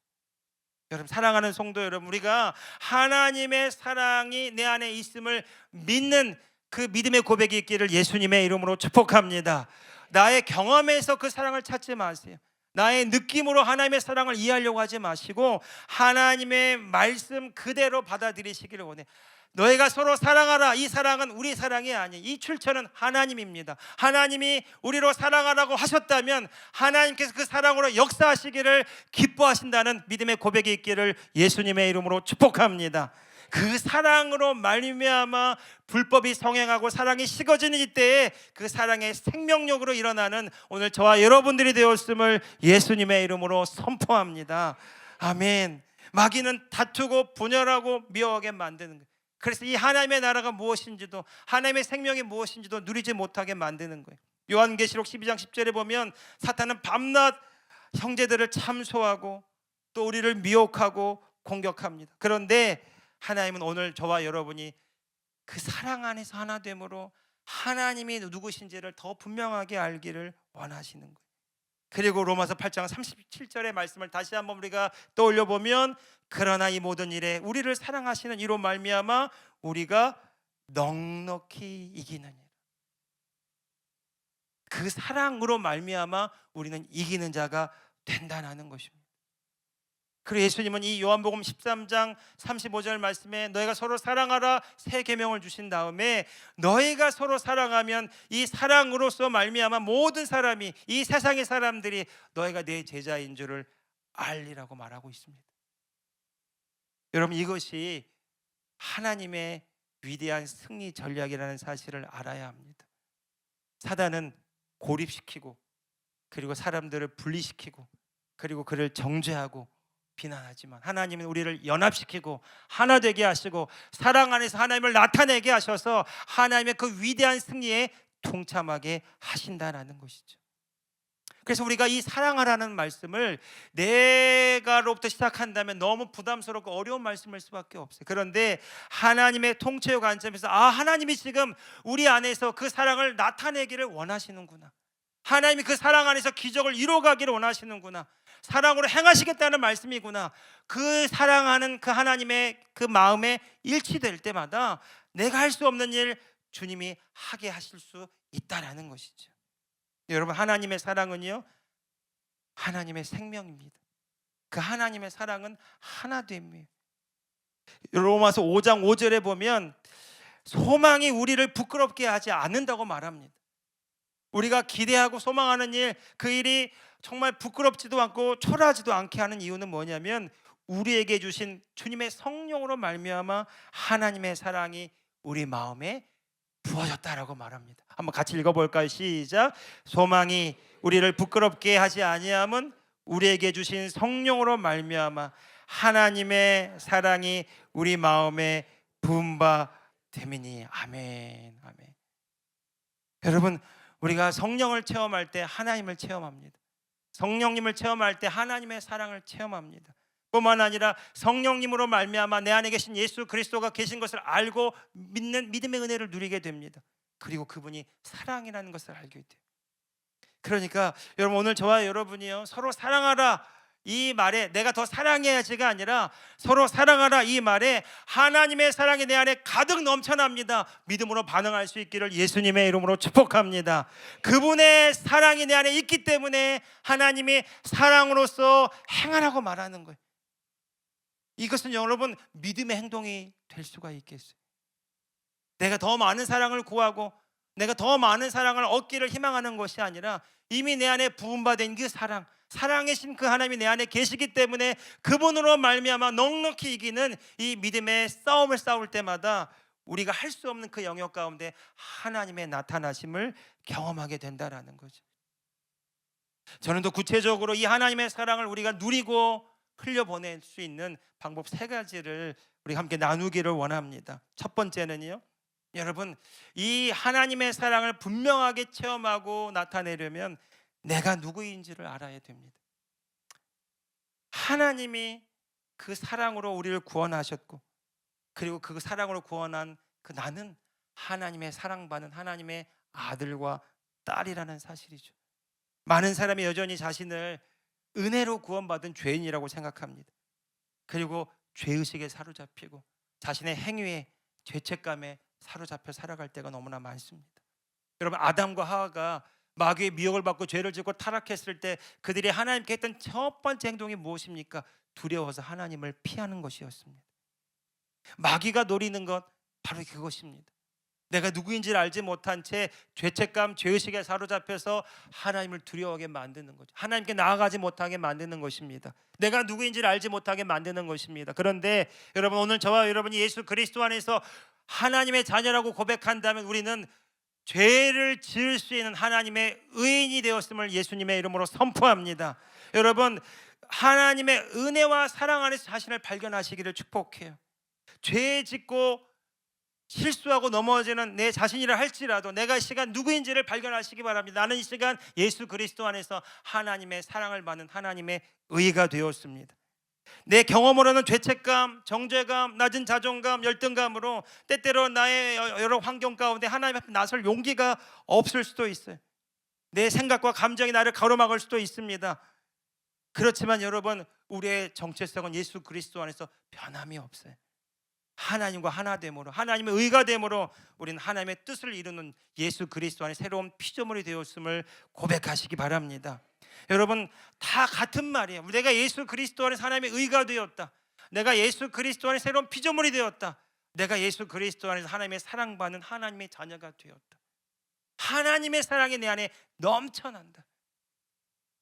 Speaker 1: 여러분, 사랑하는 성도 여러분, 우리가 하나님의 사랑이 내 안에 있음을 믿는 그 믿음의 고백이 있기를 예수님의 이름으로 축복합니다. 나의 경험에서 그 사랑을 찾지 마세요. 나의 느낌으로 하나님의 사랑을 이해하려고 하지 마시고 하나님의 말씀 그대로 받아들이시기를 원해. 너희가 서로 사랑하라. 이 사랑은 우리 사랑이 아니에요. 이 출처는 하나님입니다. 하나님이 우리로 사랑하라고 하셨다면 하나님께서 그 사랑으로 역사하시기를 기뻐하신다는 믿음의 고백이 있기를 예수님의 이름으로 축복합니다. 그 사랑으로 말미암아 불법이 성행하고 사랑이 식어지는 이때에 그 사랑의 생명력으로 일어나는 오늘 저와 여러분들이 되었음을 예수님의 이름으로 선포합니다. 아멘. 마귀는 다투고 분열하고 미워하게 만드는 거예요. 그래서 이 하나님의 나라가 무엇인지도 하나님의 생명이 무엇인지도 누리지 못하게 만드는 거예요. 요한계시록 12장 10절에 보면 사탄은 밤낮 형제들을 참소하고 또 우리를 미혹하고 공격합니다. 그런데 하나님은 오늘 저와 여러분이 그 사랑 안에서 하나됨으로 하나님이 누구신지를 더 분명하게 알기를 원하시는 거예요. 그리고 로마서 8장 37절의 말씀을 다시 한번 우리가 떠올려 보면 그러나 이 모든 일에 우리를 사랑하시는 이로 말미암아 우리가 넉넉히 이기느니라. 그 사랑으로 말미암아 우리는 이기는 자가 된다는 것입니다. 그리고 예수님은 이 요한복음 13장 35절 말씀에 너희가 서로 사랑하라 새 계명을 주신 다음에 너희가 서로 사랑하면 이 사랑으로서 말미암아 모든 사람이 이 세상의 사람들이 너희가 내 제자인 줄을 알리라고 말하고 있습니다. 여러분, 이것이 하나님의 위대한 승리 전략이라는 사실을 알아야 합니다. 사단은 고립시키고 그리고 사람들을 분리시키고 그리고 그를 정죄하고 비난하지만 하나님은 우리를 연합시키고 하나 되게 하시고 사랑 안에서 하나님을 나타내게 하셔서 하나님의 그 위대한 승리에 동참하게 하신다라는 것이죠. 그래서 우리가 이 사랑하라는 말씀을 내가로부터 시작한다면 너무 부담스럽고 어려운 말씀일 수밖에 없어요. 그런데 하나님의 통치의 관점에서 하나님이 지금 우리 안에서 그 사랑을 나타내기를 원하시는구나, 하나님이 그 사랑 안에서 기적을 이루어가기를 원하시는구나, 사랑으로 행하시겠다는 말씀이구나. 그 사랑하는 그 하나님의 그 마음에 일치될 때마다 내가 할 수 없는 일 주님이 하게 하실 수 있다라는 것이죠. 여러분, 하나님의 사랑은요 하나님의 생명입니다. 그 하나님의 사랑은 하나됨이에요. 로마서 5장 5절에 보면 소망이 우리를 부끄럽게 하지 않는다고 말합니다. 우리가 기대하고 소망하는 일, 그 일이 정말 부끄럽지도 않고 초라하지도 않게 하는 이유는 뭐냐면 우리에게 주신 주님의 성령으로 말미암아 하나님의 사랑이 우리 마음에 부어졌다라고 말합니다. 한번 같이 읽어볼까요? 시작. 소망이 우리를 부끄럽게 하지 아니함은 우리에게 주신 성령으로 말미암아 하나님의 사랑이 우리 마음에 부은 바 됨이니. 아멘. 아멘. 여러분, 우리가 성령을 체험할 때 하나님을 체험합니다. 성령님을 체험할 때 하나님의 사랑을 체험합니다. 뿐만 아니라 성령님으로 말미암아 내 안에 계신 예수 그리스도가 계신 것을 알고 믿는 믿음의 은혜를 누리게 됩니다. 그리고 그분이 사랑이라는 것을 알게 돼요. 그러니까 여러분, 오늘 저와 여러분이요, 서로 사랑하라 이 말에 내가 더 사랑해야지가 아니라 서로 사랑하라 이 말에 하나님의 사랑이 내 안에 가득 넘쳐납니다. 믿음으로 반응할 수 있기를 예수님의 이름으로 축복합니다. 그분의 사랑이 내 안에 있기 때문에 하나님이 사랑으로서 행하라고 말하는 거예요. 이것은 여러분 믿음의 행동이 될 수가 있겠어요? 내가 더 많은 사랑을 구하고 내가 더 많은 사랑을 얻기를 희망하는 것이 아니라 이미 내 안에 부음받은 그 사랑, 사랑이신 그 하나님이 내 안에 계시기 때문에 그분으로 말미암아 넉넉히 이기는 이 믿음의 싸움을 싸울 때마다 우리가 할 수 없는 그 영역 가운데 하나님의 나타나심을 경험하게 된다라는 거죠. 저는 더 구체적으로 이 하나님의 사랑을 우리가 누리고 흘려보낼 수 있는 방법 3가지를 우리 함께 나누기를 원합니다. 첫 번째는요, 여러분, 이 하나님의 사랑을 분명하게 체험하고 나타내려면 내가 누구인지를 알아야 됩니다. 하나님이 그 사랑으로 우리를 구원하셨고, 그리고 그 사랑으로 구원한 그 나는 하나님의 사랑받는 하나님의 아들과 딸이라는 사실이죠. 많은 사람이 여전히 자신을 은혜로 구원받은 죄인이라고 생각합니다. 그리고 죄의식에 사로잡히고 자신의 행위에 죄책감에 사로잡혀 살아갈 때가 너무나 많습니다. 여러분, 아담과 하와가 마귀의 미혹을 받고 죄를 짓고 타락했을 때 그들이 하나님께 했던 첫 번째 행동이 무엇입니까? 두려워서 하나님을 피하는 것이었습니다. 마귀가 노리는 것 바로 그것입니다. 내가 누구인지를 알지 못한 채 죄책감, 죄의식에 사로잡혀서 하나님을 두려워하게 만드는 거죠. 하나님께 나아가지 못하게 만드는 것입니다. 내가 누구인지를 알지 못하게 만드는 것입니다. 그런데 여러분, 오늘 저와 여러분이 예수 그리스도 안에서 하나님의 자녀라고 고백한다면 우리는 죄를 지을 수 있는 하나님의 의인이 되었음을 예수님의 이름으로 선포합니다. 여러분, 하나님의 은혜와 사랑 안에서 자신을 발견하시기를 축복해요. 죄 짓고 실수하고 넘어지는 내 자신이라 할지라도 내가 이 시간 누구인지를 발견하시기 바랍니다. 나는 이 시간 예수 그리스도 안에서 하나님의 사랑을 받는 하나님의 의가 되었습니다. 내 경험으로는 죄책감, 정죄감, 낮은 자존감, 열등감으로 때때로 나의 여러 환경 가운데 하나님 앞에 나설 용기가 없을 수도 있어요. 내 생각과 감정이 나를 가로막을 수도 있습니다. 그렇지만 여러분, 우리의 정체성은 예수 그리스도 안에서 변함이 없어요. 하나님과 하나됨으로, 하나님의 의가 됨으로 우리는 하나님의 뜻을 이루는 예수 그리스도 안에 새로운 피조물이 되었음을 고백하시기 바랍니다. 여러분, 다 같은 말이에요. 내가 예수 그리스도 안에서 하나님의 의가 되었다. 내가 예수 그리스도 안에 새로운 피조물이 되었다. 내가 예수 그리스도 안에서 하나님의 사랑받는 하나님의 자녀가 되었다. 하나님의 사랑이 내 안에 넘쳐난다.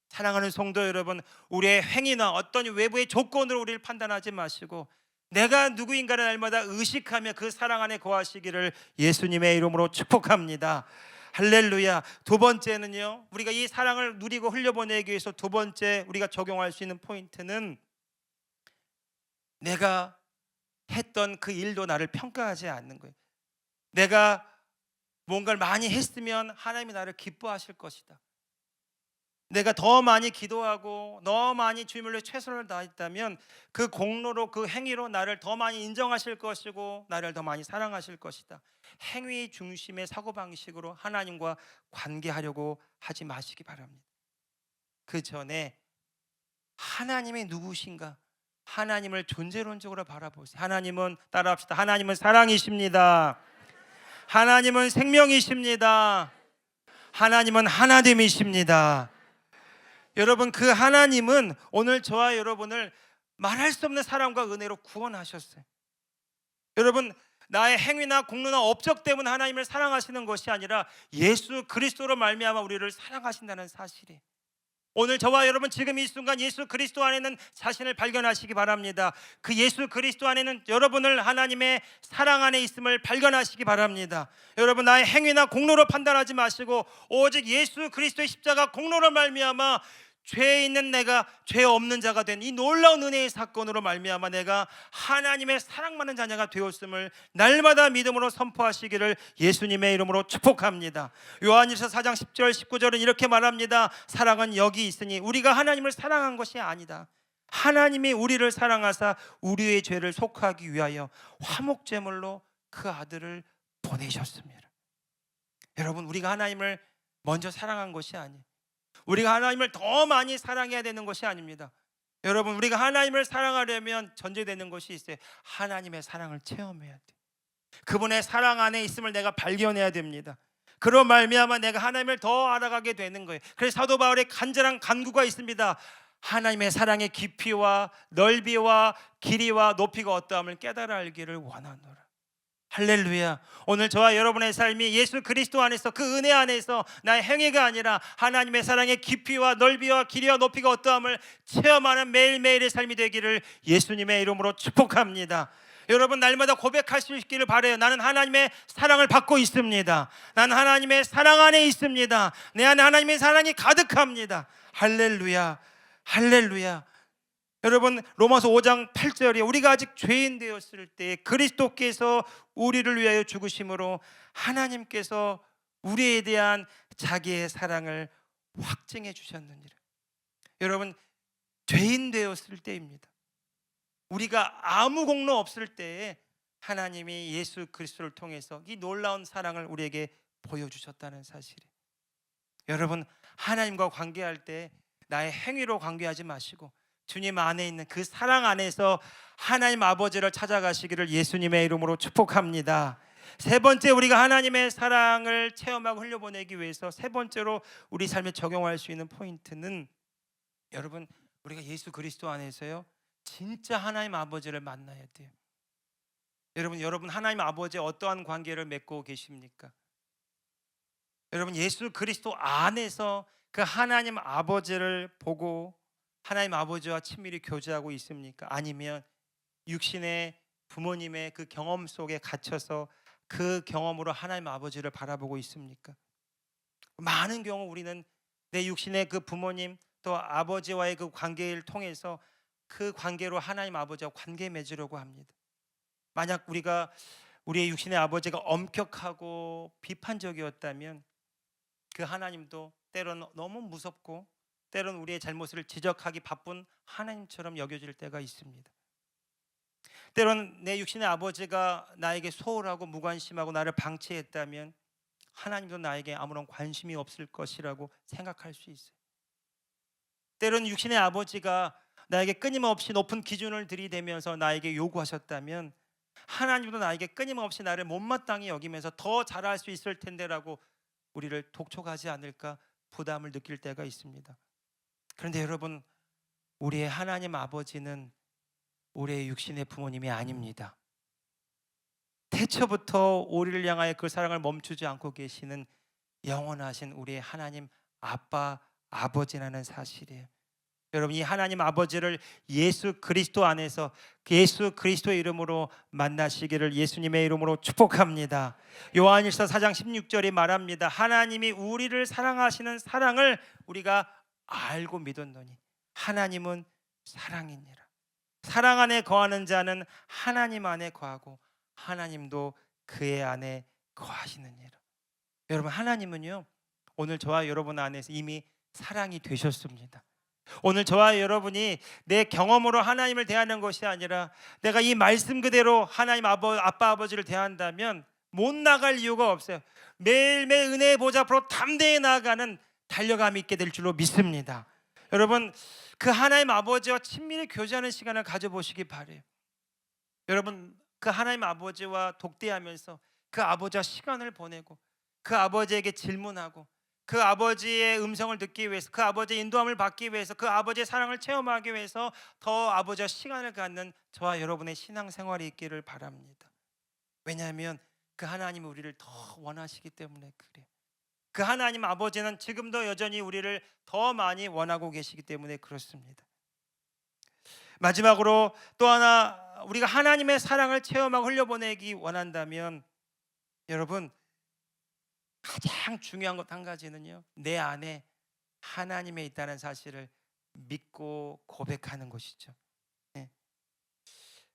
Speaker 1: 사랑하는 성도 여러분, 우리의 행위나 어떤 외부의 조건으로 우리를 판단하지 마시고 내가 누구인가를 날마다 의식하며 그 사랑 안에 거하시기를 예수님의 이름으로 축복합니다. 할렐루야. 두 번째는요, 우리가 이 사랑을 누리고 흘려보내기 위해서 두 번째 우리가 적용할 수 있는 포인트는 내가 했던 그 일도 나를 평가하지 않는 거예요. 내가 뭔가를 많이 했으면 하나님이 나를 기뻐하실 것이다. 내가 더 많이 기도하고 더 많이 주님을 위해 최선을 다했다면 그 공로로, 그 행위로 나를 더 많이 인정하실 것이고 나를 더 많이 사랑하실 것이다. 행위 중심의 사고방식으로 하나님과 관계하려고 하지 마시기 바랍니다. 그 전에 하나님이 누구신가? 하나님을 존재론적으로 바라보세요. 하나님은, 따라합시다. 하나님은 사랑이십니다. 하나님은 생명이십니다. 하나님은 하나됨이십니다. 여러분, 그 하나님은 오늘 저와 여러분을 말할 수 없는 사랑과 은혜로 구원하셨어요. 여러분, 나의 행위나 공로나 업적 때문에 하나님을 사랑하시는 것이 아니라 예수 그리스도로 말미암아 우리를 사랑하신다는 사실이에요. 오늘 저와 여러분 지금 이 순간 예수 그리스도 안에는 자신을 발견하시기 바랍니다. 그 예수 그리스도 안에는 여러분을 하나님의 사랑 안에 있음을 발견하시기 바랍니다. 여러분, 나의 행위나 공로로 판단하지 마시고 오직 예수 그리스도의 십자가 공로로 말미암아 죄에 있는 내가 죄 없는 자가 된 이 놀라운 은혜의 사건으로 말미암아 내가 하나님의 사랑받는 자녀가 되었음을 날마다 믿음으로 선포하시기를 예수님의 이름으로 축복합니다. 요한일서 4장 10절 19절은 이렇게 말합니다. 사랑은 여기 있으니 우리가 하나님을 사랑한 것이 아니다. 하나님이 우리를 사랑하사 우리의 죄를 속하기 위하여 화목제물로 그 아들을 보내셨습니다. 여러분, 우리가 하나님을 먼저 사랑한 것이 아니에요. 우리가 하나님을 더 많이 사랑해야 되는 것이 아닙니다. 여러분, 우리가 하나님을 사랑하려면 전제되는 것이 있어요. 하나님의 사랑을 체험해야 돼요. 그분의 사랑 안에 있음을 내가 발견해야 됩니다. 그런 말미암아 내가 하나님을 더 알아가게 되는 거예요. 그래서 사도 바울의 간절한 간구가 있습니다. 하나님의 사랑의 깊이와 넓이와 길이와 높이가 어떠함을 깨달아 알기를 원하노라. 할렐루야. 오늘 저와 여러분의 삶이 예수 그리스도 안에서, 그 은혜 안에서 나의 행위가 아니라 하나님의 사랑의 깊이와 넓이와 길이와 높이가 어떠함을 체험하는 매일매일의 삶이 되기를 예수님의 이름으로 축복합니다. 여러분, 날마다 고백할 수 있기를 바라요. 나는 하나님의 사랑을 받고 있습니다. 나는 하나님의 사랑 안에 있습니다. 내 안에 하나님의 사랑이 가득합니다. 할렐루야. 할렐루야. 여러분, 로마서 5장 8절에 우리가 아직 죄인 되었을 때 그리스도께서 우리를 위하여 죽으심으로 하나님께서 우리에 대한 자기의 사랑을 확증해 주셨느니라. 여러분, 죄인 되었을 때입니다. 우리가 아무 공로 없을 때에 하나님이 예수 그리스도를 통해서 이 놀라운 사랑을 우리에게 보여주셨다는 사실이에요. 여러분, 하나님과 관계할 때 나의 행위로 관계하지 마시고 주님 안에 있는 그 사랑 안에서 하나님 아버지를 찾아가시기를 예수님의 이름으로 축복합니다. 세 번째, 우리가 하나님의 사랑을 체험하고 흘려보내기 위해서 세 번째로 우리 삶에 적용할 수 있는 포인트는, 여러분, 우리가 예수 그리스도 안에서요 진짜 하나님 아버지를 만나야 돼요. 여러분 하나님 아버지와 어떠한 관계를 맺고 계십니까? 여러분, 예수 그리스도 안에서 그 하나님 아버지를 보고 하나님 아버지와 친밀히 교제하고 있습니까? 아니면 육신의 부모님의 그 경험 속에 갇혀서 그 경험으로 하나님 아버지를 바라보고 있습니까? 많은 경우 우리는 내 육신의 그 부모님 또 아버지와의 그 관계를 통해서 그 관계로 하나님 아버지와 관계 맺으려고 합니다. 만약 우리의 육신의 아버지가 엄격하고 비판적이었다면 그 하나님도 때로는 너무 무섭고 때로는 우리의 잘못을 지적하기 바쁜 하나님처럼 여겨질 때가 있습니다. 때로는 내 육신의 아버지가 나에게 소홀하고 무관심하고 나를 방치했다면 하나님도 나에게 아무런 관심이 없을 것이라고 생각할 수 있어요. 때로는 육신의 아버지가 나에게 끊임없이 높은 기준을 들이대면서 나에게 요구하셨다면 하나님도 나에게 끊임없이 나를 못마땅히 여기면서 더 잘할 수 있을 텐데라고 우리를 독촉하지 않을까 부담을 느낄 때가 있습니다. 그런데 여러분, 우리의 하나님 아버지는 우리의 육신의 부모님이 아닙니다. 태초부터 우리를 향하여 그 사랑을 멈추지 않고 계시는 영원하신 우리의 하나님 아빠, 아버지라는 사실이에요. 여러분, 이 하나님 아버지를 예수 그리스도 안에서 예수 그리스도의 이름으로 만나시기를 예수님의 이름으로 축복합니다. 요한일서 4장 16절이 말합니다. 하나님이 우리를 사랑하시는 사랑을 우리가 알고 믿었노니 하나님은 사랑이니라. 사랑 안에 거하는 자는 하나님 안에 거하고 하나님도 그의 안에 거하시느니라. 여러분, 하나님은요 오늘 저와 여러분 안에서 이미 사랑이 되셨습니다. 오늘 저와 여러분이 내 경험으로 하나님을 대하는 것이 아니라 내가 이 말씀 그대로 하나님 아빠 아버지를 대한다면 못 나갈 이유가 없어요. 매일매일 은혜의 보좌 앞으로 담대히 나아가는 달려감이 있게 될 줄로 믿습니다. 여러분, 그 하나님 아버지와 친밀히 교제하는 시간을 가져보시기 바래요. 여러분, 그 하나님 아버지와 독대하면서 그 아버지와 시간을 보내고 그 아버지에게 질문하고 그 아버지의 음성을 듣기 위해서, 그 아버지의 인도함을 받기 위해서, 그 아버지의 사랑을 체험하기 위해서 더 아버지와 시간을 갖는 저와 여러분의 신앙생활이 있기를 바랍니다. 왜냐하면 그 하나님이 우리를 더 원하시기 때문에 그래요. 그 하나님 아버지는 지금도 여전히 우리를 더 많이 원하고 계시기 때문에 그렇습니다. 마지막으로 또 하나, 우리가 하나님의 사랑을 체험하고 흘려보내기 원한다면 여러분, 가장 중요한 것 한 가지는요, 내 안에 하나님이 있다는 사실을 믿고 고백하는 것이죠. 네.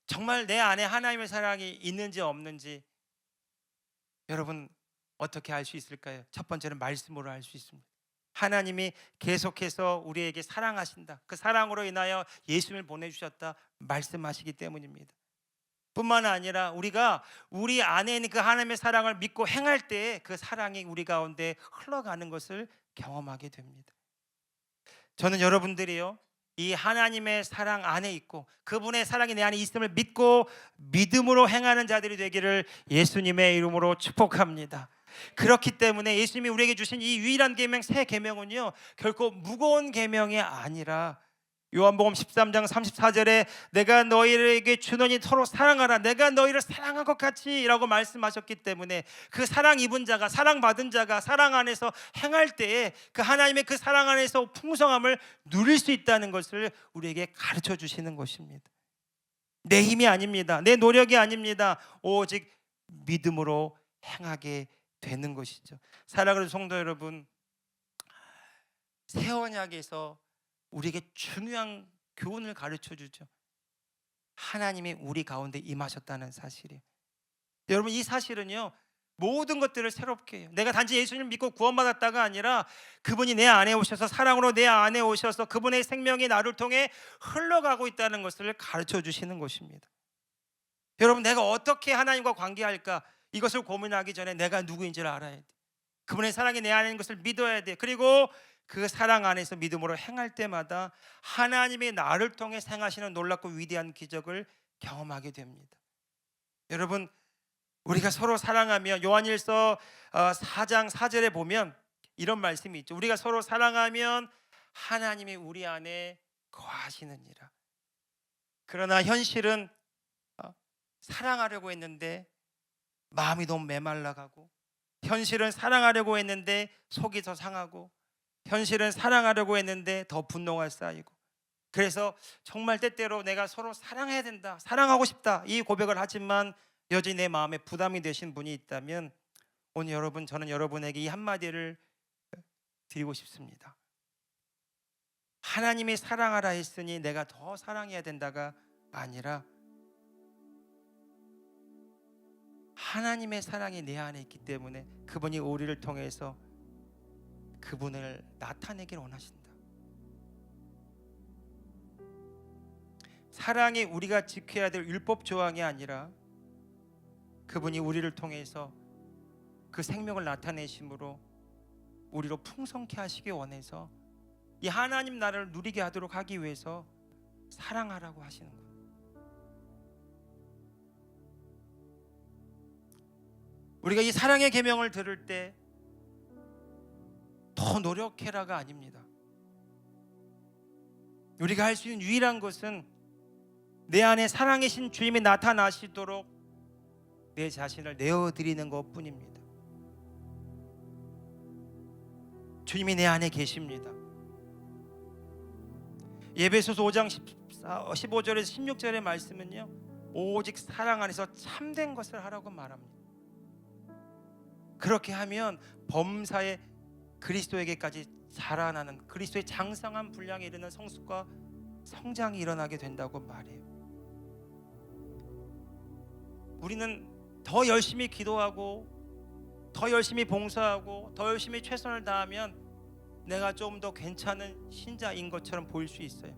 Speaker 1: 정말 내 안에 하나님의 사랑이 있는지 없는지 여러분 어떻게 알 수 있을까요? 첫 번째는 말씀으로 알 수 있습니다. 하나님이 계속해서 우리에게 사랑하신다, 그 사랑으로 인하여 예수님을 보내주셨다 말씀하시기 때문입니다. 뿐만 아니라 우리가 우리 안에 있는 그 하나님의 사랑을 믿고 행할 때 그 사랑이 우리 가운데 흘러가는 것을 경험하게 됩니다. 저는 여러분들이요, 이 하나님의 사랑 안에 있고 그분의 사랑이 내 안에 있음을 믿고 믿음으로 행하는 자들이 되기를 예수님의 이름으로 축복합니다. 그렇기 때문에 예수님이 우리에게 주신 이 유일한 계명, 새 계명은요, 결코 무거운 계명이 아니라 요한복음 13장 34절에 내가 너희에게 주노니 서로 사랑하라, 내가 너희를 사랑한 것 같이 라고 말씀하셨기 때문에 그 사랑 입은 자가, 사랑받은 자가 사랑 안에서 행할 때에 그 하나님의 그 사랑 안에서 풍성함을 누릴 수 있다는 것을 우리에게 가르쳐 주시는 것입니다. 내 힘이 아닙니다. 내 노력이 아닙니다. 오직 믿음으로 행하게 되는 것이죠. 사랑하는 성도 여러분, 새 언약에서 우리에게 중요한 교훈을 가르쳐 주죠. 하나님이 우리 가운데 임하셨다는 사실이에요. 여러분, 이 사실은요, 모든 것들을 새롭게 해요. 내가 단지 예수님을 믿고 구원받았다가 아니라 그분이 내 안에 오셔서 사랑으로 내 안에 오셔서 그분의 생명이 나를 통해 흘러가고 있다는 것을 가르쳐 주시는 것입니다. 여러분, 내가 어떻게 하나님과 관계할까, 이것을 고민하기 전에 내가 누구인지를 알아야 돼. 그분의 사랑이 내 안에 있는 것을 믿어야 돼. 그리고 그 사랑 안에서 믿음으로 행할 때마다 하나님이 나를 통해 행하시는 놀랍고 위대한 기적을 경험하게 됩니다. 여러분, 우리가 서로 사랑하면 요한일서 4장 4절에 보면 이런 말씀이 있죠. 우리가 서로 사랑하면 하나님이 우리 안에 거하시느니라. 그러나 현실은 사랑하려고 했는데 마음이 너무 메말라가고, 현실은 사랑하려고 했는데 속이 더 상하고, 현실은 사랑하려고 했는데 더 분노가 쌓이고, 그래서 정말 때때로 내가 서로 사랑해야 된다, 사랑하고 싶다 이 고백을 하지만 여전히 내 마음에 부담이 되신 분이 있다면 오늘 여러분, 저는 여러분에게 이 한마디를 드리고 싶습니다. 하나님이 사랑하라 했으니 내가 더 사랑해야 된다가 아니라 하나님의 사랑이 내 안에 있기 때문에 그분이 우리를 통해서 그분을 나타내길 원하신다. 사랑이 우리가 지켜야 될 율법 조항이 아니라 그분이 우리를 통해서 그 생명을 나타내심으로 우리로 풍성케 하시기 원해서 이 하나님 나라를 누리게 하도록 하기 위해서 사랑하라고 하시는 거예요. 우리가 이 사랑의 계명을 들을 때 더 노력해라가 아닙니다. 우리가 할 수 있는 유일한 것은 내 안에 사랑의 신 주님이 나타나시도록 내 자신을 내어드리는 것뿐입니다. 주님이 내 안에 계십니다. 에베소서 5장 15절에서 16절의 말씀은요, 오직 사랑 안에서 참된 것을 하라고 말합니다. 그렇게 하면 범사에 그리스도에게까지 자라나는, 그리스도의 장성한 분량에 이르는 성숙과 성장이 일어나게 된다고 말해요. 우리는 더 열심히 기도하고 더 열심히 봉사하고 더 열심히 최선을 다하면 내가 좀 더 괜찮은 신자인 것처럼 보일 수 있어요.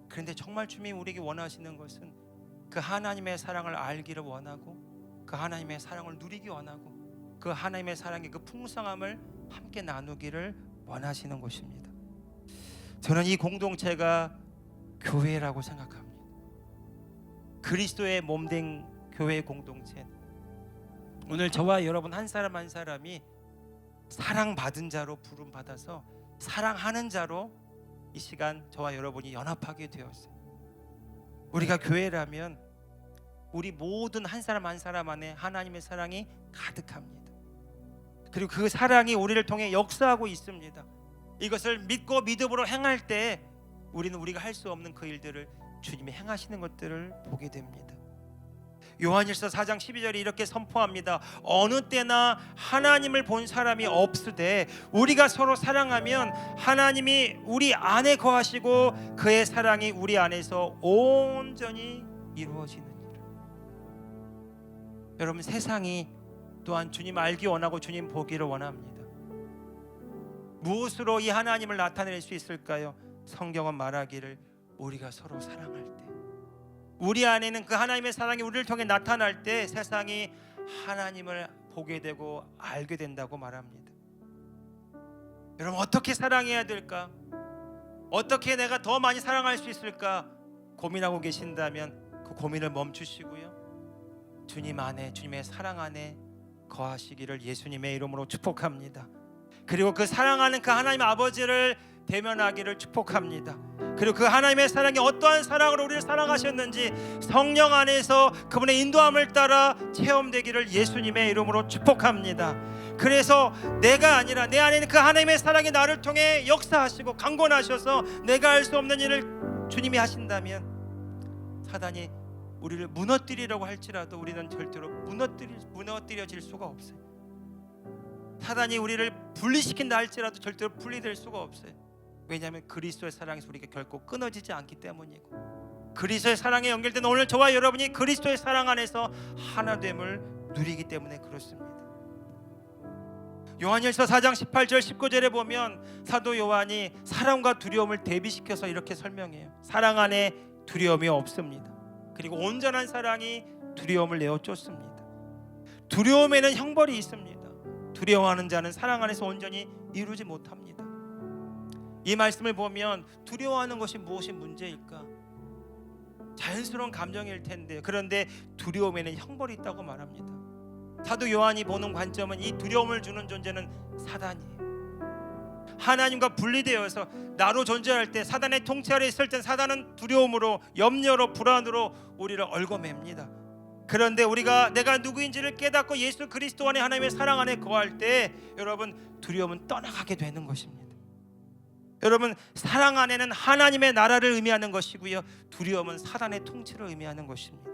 Speaker 1: 그런데 정말 주님이 우리에게 원하시는 것은 그 하나님의 사랑을 알기를 원하고 그 하나님의 사랑을 누리기 원하고 그 하나님의 사랑의 그 풍성함을 함께 나누기를 원하시는 것입니다. 저는 이 공동체가 교회라고 생각합니다. 그리스도의 몸된 교회 공동체. 오늘 저와 여러분 한 사람 한 사람이 사랑받은 자로 부름받아서 사랑하는 자로 이 시간 저와 여러분이 연합하게 되었어요. 우리가 교회라면 우리 모든 한 사람 한 사람 안에 하나님의 사랑이 가득합니다. 그리고 그 사랑이 우리를 통해 역사하고 있습니다. 이것을 믿고 믿음으로 행할 때 우리는 우리가 할 수 없는 그 일들을 주님이 행하시는 것들을 보게 됩니다. 요한일서 4장 12절에 이렇게 선포합니다. 어느 때나 하나님을 본 사람이 없으되 우리가 서로 사랑하면 하나님이 우리 안에 거하시고 그의 사랑이 우리 안에서 온전히 이루어지느니라. 여러분, 세상이 또한 주님 알기 원하고 주님 보기를 원합니다. 무엇으로 이 하나님을 나타낼 수 있을까요? 성경은 말하기를 우리가 서로 사랑할 때, 우리 안에는 그 하나님의 사랑이 우리를 통해 나타날 때 세상이 하나님을 보게 되고 알게 된다고 말합니다. 여러분, 어떻게 사랑해야 될까? 어떻게 내가 더 많이 사랑할 수 있을까? 고민하고 계신다면 그 고민을 멈추시고요, 주님 안에, 주님의 사랑 안에 거하시기를 예수님의 이름으로 축복합니다. 그리고 그 사랑하는 그 하나님 아버지를 대면하기를 축복합니다. 그리고 그 하나님의 사랑이 어떠한 사랑으로 우리를 사랑하셨는지 성령 안에서 그분의 인도함을 따라 체험되기를 예수님의 이름으로 축복합니다. 그래서 내가 아니라 내 안에 있는 그 하나님의 사랑이 나를 통해 역사하시고 강권하셔서 내가 할 수 없는 일을 주님이 하신다면 사단이 우리를 무너뜨리려고 할지라도 우리는 절대로 무너뜨려질 수가 없어요. 사단이 우리를 분리시킨다 할지라도 절대로 분리될 수가 없어요. 왜냐하면 그리스도의 사랑에서 우리가 결코 끊어지지 않기 때문이고, 그리스도의 사랑에 연결된 오늘 저와 여러분이 그리스도의 사랑 안에서 하나됨을 누리기 때문에 그렇습니다. 요한일서 4장 18절 19절에 보면 사도 요한이 사랑과 두려움을 대비시켜서 이렇게 설명해요. 사랑 안에 두려움이 없습니다. 그리고 온전한 사랑이 두려움을 내어 쫓습니다. 두려움에는 형벌이 있습니다. 두려워하는 자는 사랑 안에서 온전히 이루지 못합니다. 이 말씀을 보면 두려워하는 것이 무엇이 문제일까? 자연스러운 감정일 텐데, 그런데 두려움에는 형벌이 있다고 말합니다. 사도 요한이 보는 관점은 이 두려움을 주는 존재는 사단이에요. 하나님과 분리되어서 나로 존재할 때, 사단의 통치 아래 있을 때 사단은 두려움으로, 염려로, 불안으로 우리를 얽어맵니다. 그런데 우리가 내가 누구인지를 깨닫고 예수 그리스도 안에 하나님의 사랑 안에 거할 때 여러분, 두려움은 떠나가게 되는 것입니다. 여러분, 사랑 안에는 하나님의 나라를 의미하는 것이고요, 두려움은 사단의 통치를 의미하는 것입니다.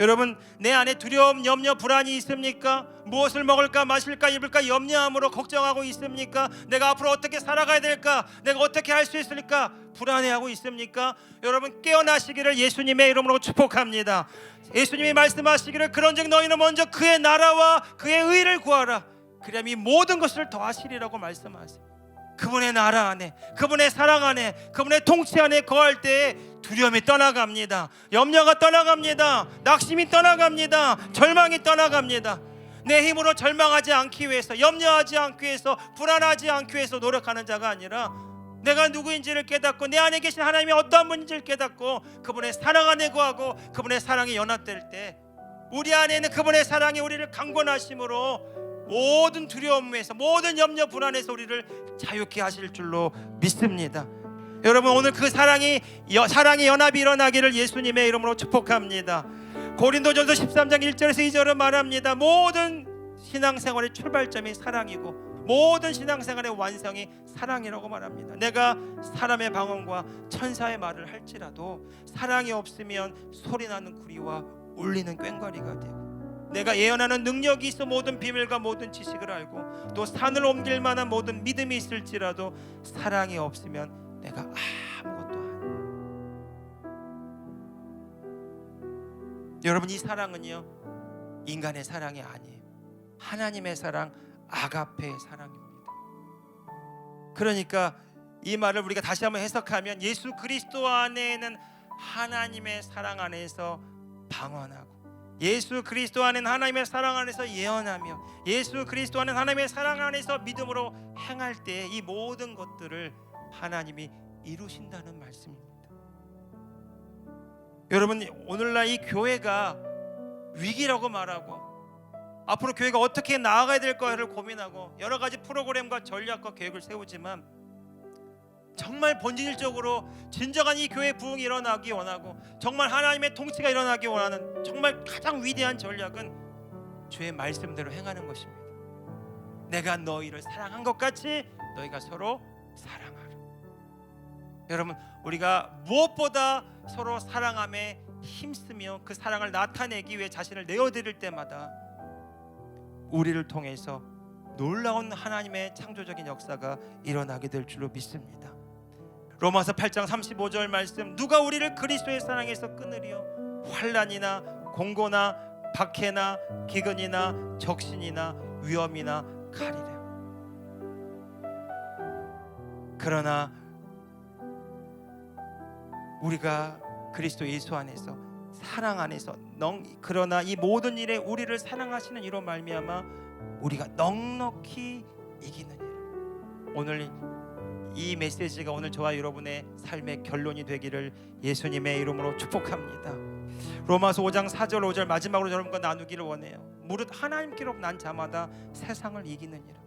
Speaker 1: 여러분, 내 안에 두려움, 염려, 불안이 있습니까? 무엇을 먹을까, 마실까, 입을까 염려함으로 걱정하고 있습니까? 내가 앞으로 어떻게 살아가야 될까? 내가 어떻게 할 수 있을까? 불안해하고 있습니까? 여러분, 깨어나시기를 예수님의 이름으로 축복합니다. 예수님이 말씀하시기를 그런즉 너희는 먼저 그의 나라와 그의 의를 구하라, 그리하면 이 모든 것을 더하시리라고 말씀하세요. 그분의 나라 안에, 그분의 사랑 안에, 그분의 통치 안에 거할 때에 두려움이 떠나갑니다. 염려가 떠나갑니다. 낙심이 떠나갑니다. 절망이 떠나갑니다. 내 힘으로 절망하지 않기 위해서, 염려하지 않기 위해서, 불안하지 않기 위해서 노력하는 자가 아니라 내가 누구인지를 깨닫고 내 안에 계신 하나님이 어떠한 분인지를 깨닫고 그분의 사랑 안에 거하고 그분의 사랑이 연합될 때 우리 안에 있는 그분의 사랑이 우리를 강권하심으로 모든 두려움에서, 모든 염려 불안에서 우리를 자유케 하실 줄로 믿습니다. 여러분, 오늘 그 사랑의 연합이 일어나기를 예수님의 이름으로 축복합니다. 고린도전서 13장 1절에서 2절은 말합니다. 모든 신앙생활의 출발점이 사랑이고 모든 신앙생활의 완성이 사랑이라고 말합니다. 내가 사람의 방언과 천사의 말을 할지라도 사랑이 없으면 소리나는 구리와 울리는 꽹과리가 되고, 내가 예언하는 능력이 있어 모든 비밀과 모든 지식을 알고 또 산을 옮길 만한 모든 믿음이 있을지라도 사랑이 없으면 내가 아무것도 아니에요. 여러분, 이 사랑은요, 인간의 사랑이 아니에요. 하나님의 사랑, 아가페의 사랑입니다. 그러니까 이 말을 우리가 다시 한번 해석하면 예수 그리스도 안에는 하나님의 사랑 안에서 방언하고, 예수 그리스도 안에는 하나님의 사랑 안에서 예언하며, 예수 그리스도 안에는 하나님의 사랑 안에서 믿음으로 행할 때 이 모든 것들을 하나님이 이루신다는 말씀입니다. 여러분, 오늘날 이 교회가 위기라고 말하고 앞으로 교회가 어떻게 나아가야 될까를 고민하고 여러 가지 프로그램과 전략과 계획을 세우지만 정말 본질적으로 진정한 이 교회 부흥이 일어나기 원하고 정말 하나님의 통치가 일어나기 원하는 정말 가장 위대한 전략은 주의 말씀대로 행하는 것입니다. 내가 너희를 사랑한 것 같이 너희가 서로 사랑하라. 여러분, 우리가 무엇보다 서로 사랑함에 힘쓰며 그 사랑을 나타내기 위해 자신을 내어드릴 때마다 우리를 통해서 놀라운 하나님의 창조적인 역사가 일어나게 될 줄로 믿습니다. 로마서 8장 35절 말씀, 누가 우리를 그리스도의 사랑에서 끊으리요? 환난이나 공고나 박해나 기근이나 적신이나 위험이나 칼이라. 그러나 우리가 그리스도 예수 안에서 사랑 안에서 그러나 이 모든 일에 우리를 사랑하시는 이로 말미암아 우리가 넉넉히 이기느니라. 오늘 이 메시지가 오늘 저와 여러분의 삶의 결론이 되기를 예수님의 이름으로 축복합니다. 로마서 5장 4절 5절 마지막으로 여러분과 나누기를 원해요. 무릇 하나님께로 난 자마다 세상을 이기느니라.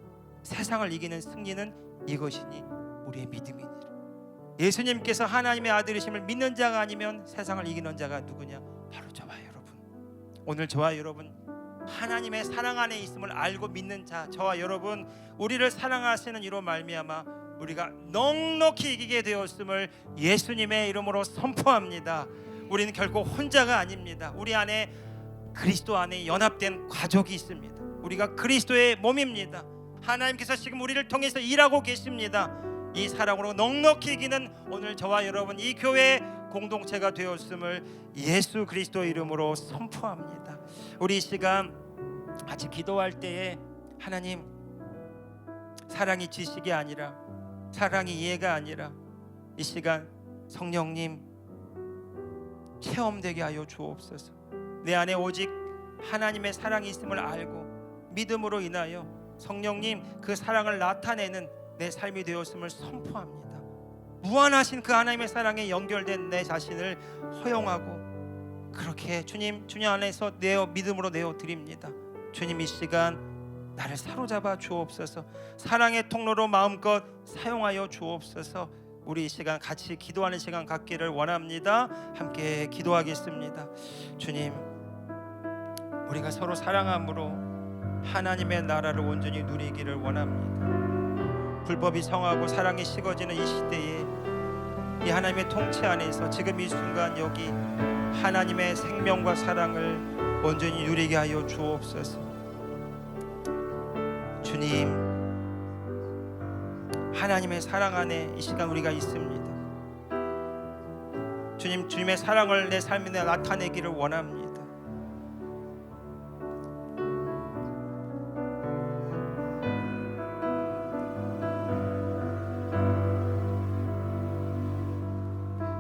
Speaker 1: 세상을 이기는 승리는 이것이니 우리의 믿음이니라. 예수님께서 하나님의 아들이심을 믿는 자가 아니면 세상을 이기는 자가 누구냐? 바로 저와 여러분. 오늘 저와 여러분 하나님의 사랑 안에 있음을 알고 믿는 자, 저와 여러분, 우리를 사랑하시는 이로 말미암아 우리가 넉넉히 이기게 되었음을 예수님의 이름으로 선포합니다. 우리는 결코 혼자가 아닙니다. 우리 안에 그리스도 안에 연합된 가족이 있습니다. 우리가 그리스도의 몸입니다. 하나님께서 지금 우리를 통해서 일하고 계십니다. 이 사랑으로 넉넉히 이기는 오늘 저와 여러분 이 교회 공동체가 되었음을 예수 그리스도 이름으로 선포합니다. 우리 이 시간 같이 기도할 때에 하나님, 사랑이 지식이 아니라, 사랑이 이해가 아니라 이 시간 성령님 체험되게 하여 주옵소서. 내 안에 오직 하나님의 사랑이 있음을 알고 믿음으로 인하여 성령님 그 사랑을 나타내는 내 삶이 되었음을 선포합니다. 무한하신 그 하나님의 사랑에 연결된 내 자신을 허용하고 그렇게 주님 안에서 믿음으로 내어 드립니다. 주님, 이 시간 나를 사로잡아 주옵소서. 사랑의 통로로 마음껏 사용하여 주옵소서. 우리 이 시간 같이 기도하는 시간 갖기를 원합니다. 함께 기도하겠습니다. 주님, 우리가 서로 사랑함으로 하나님의 나라를 온전히 누리기를 원합니다. 불법이 성하고 사랑이 식어지는 이 시대에 이 하나님의 통치 안에서 지금 이 순간 여기 하나님의 생명과 사랑을 온전히 누리게 하여 주옵소서. 주님, 하나님의 사랑 안에 이 시간 우리가 있습니다. 주님, 주님의 사랑을 내 삶에 나타내기를 원합니다.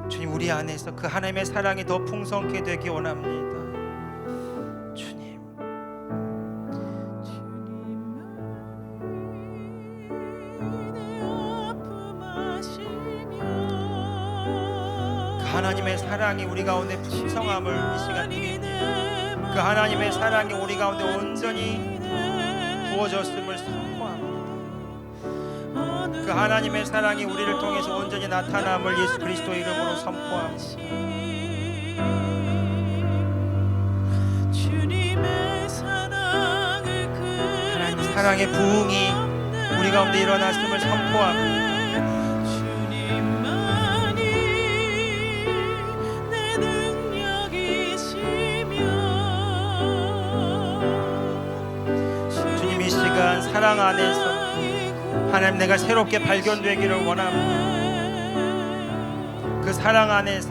Speaker 1: 주님, 우리 안에서 그 하나님의 사랑이 더 풍성케 되기 원합니다. 주님, 그 하나님의 사랑이 우리 가운데 풍성함을 이 시간 누립니다. 그 하나님의 사랑이 우리 가운데 온전히 부어졌음을 선포합니다. 그 하나님의 사랑이 우리를 통해서 온전히 나타남을 예수 그리스도 이름으로 선포합니다. 하나님의 사랑의 부흥이 우리 가운데 일어났음을 선포합니다. 주님, 이 시간 사랑 안에서 하나님, 내가 새롭게 발견되기를 원합니다. 그 사랑 안에서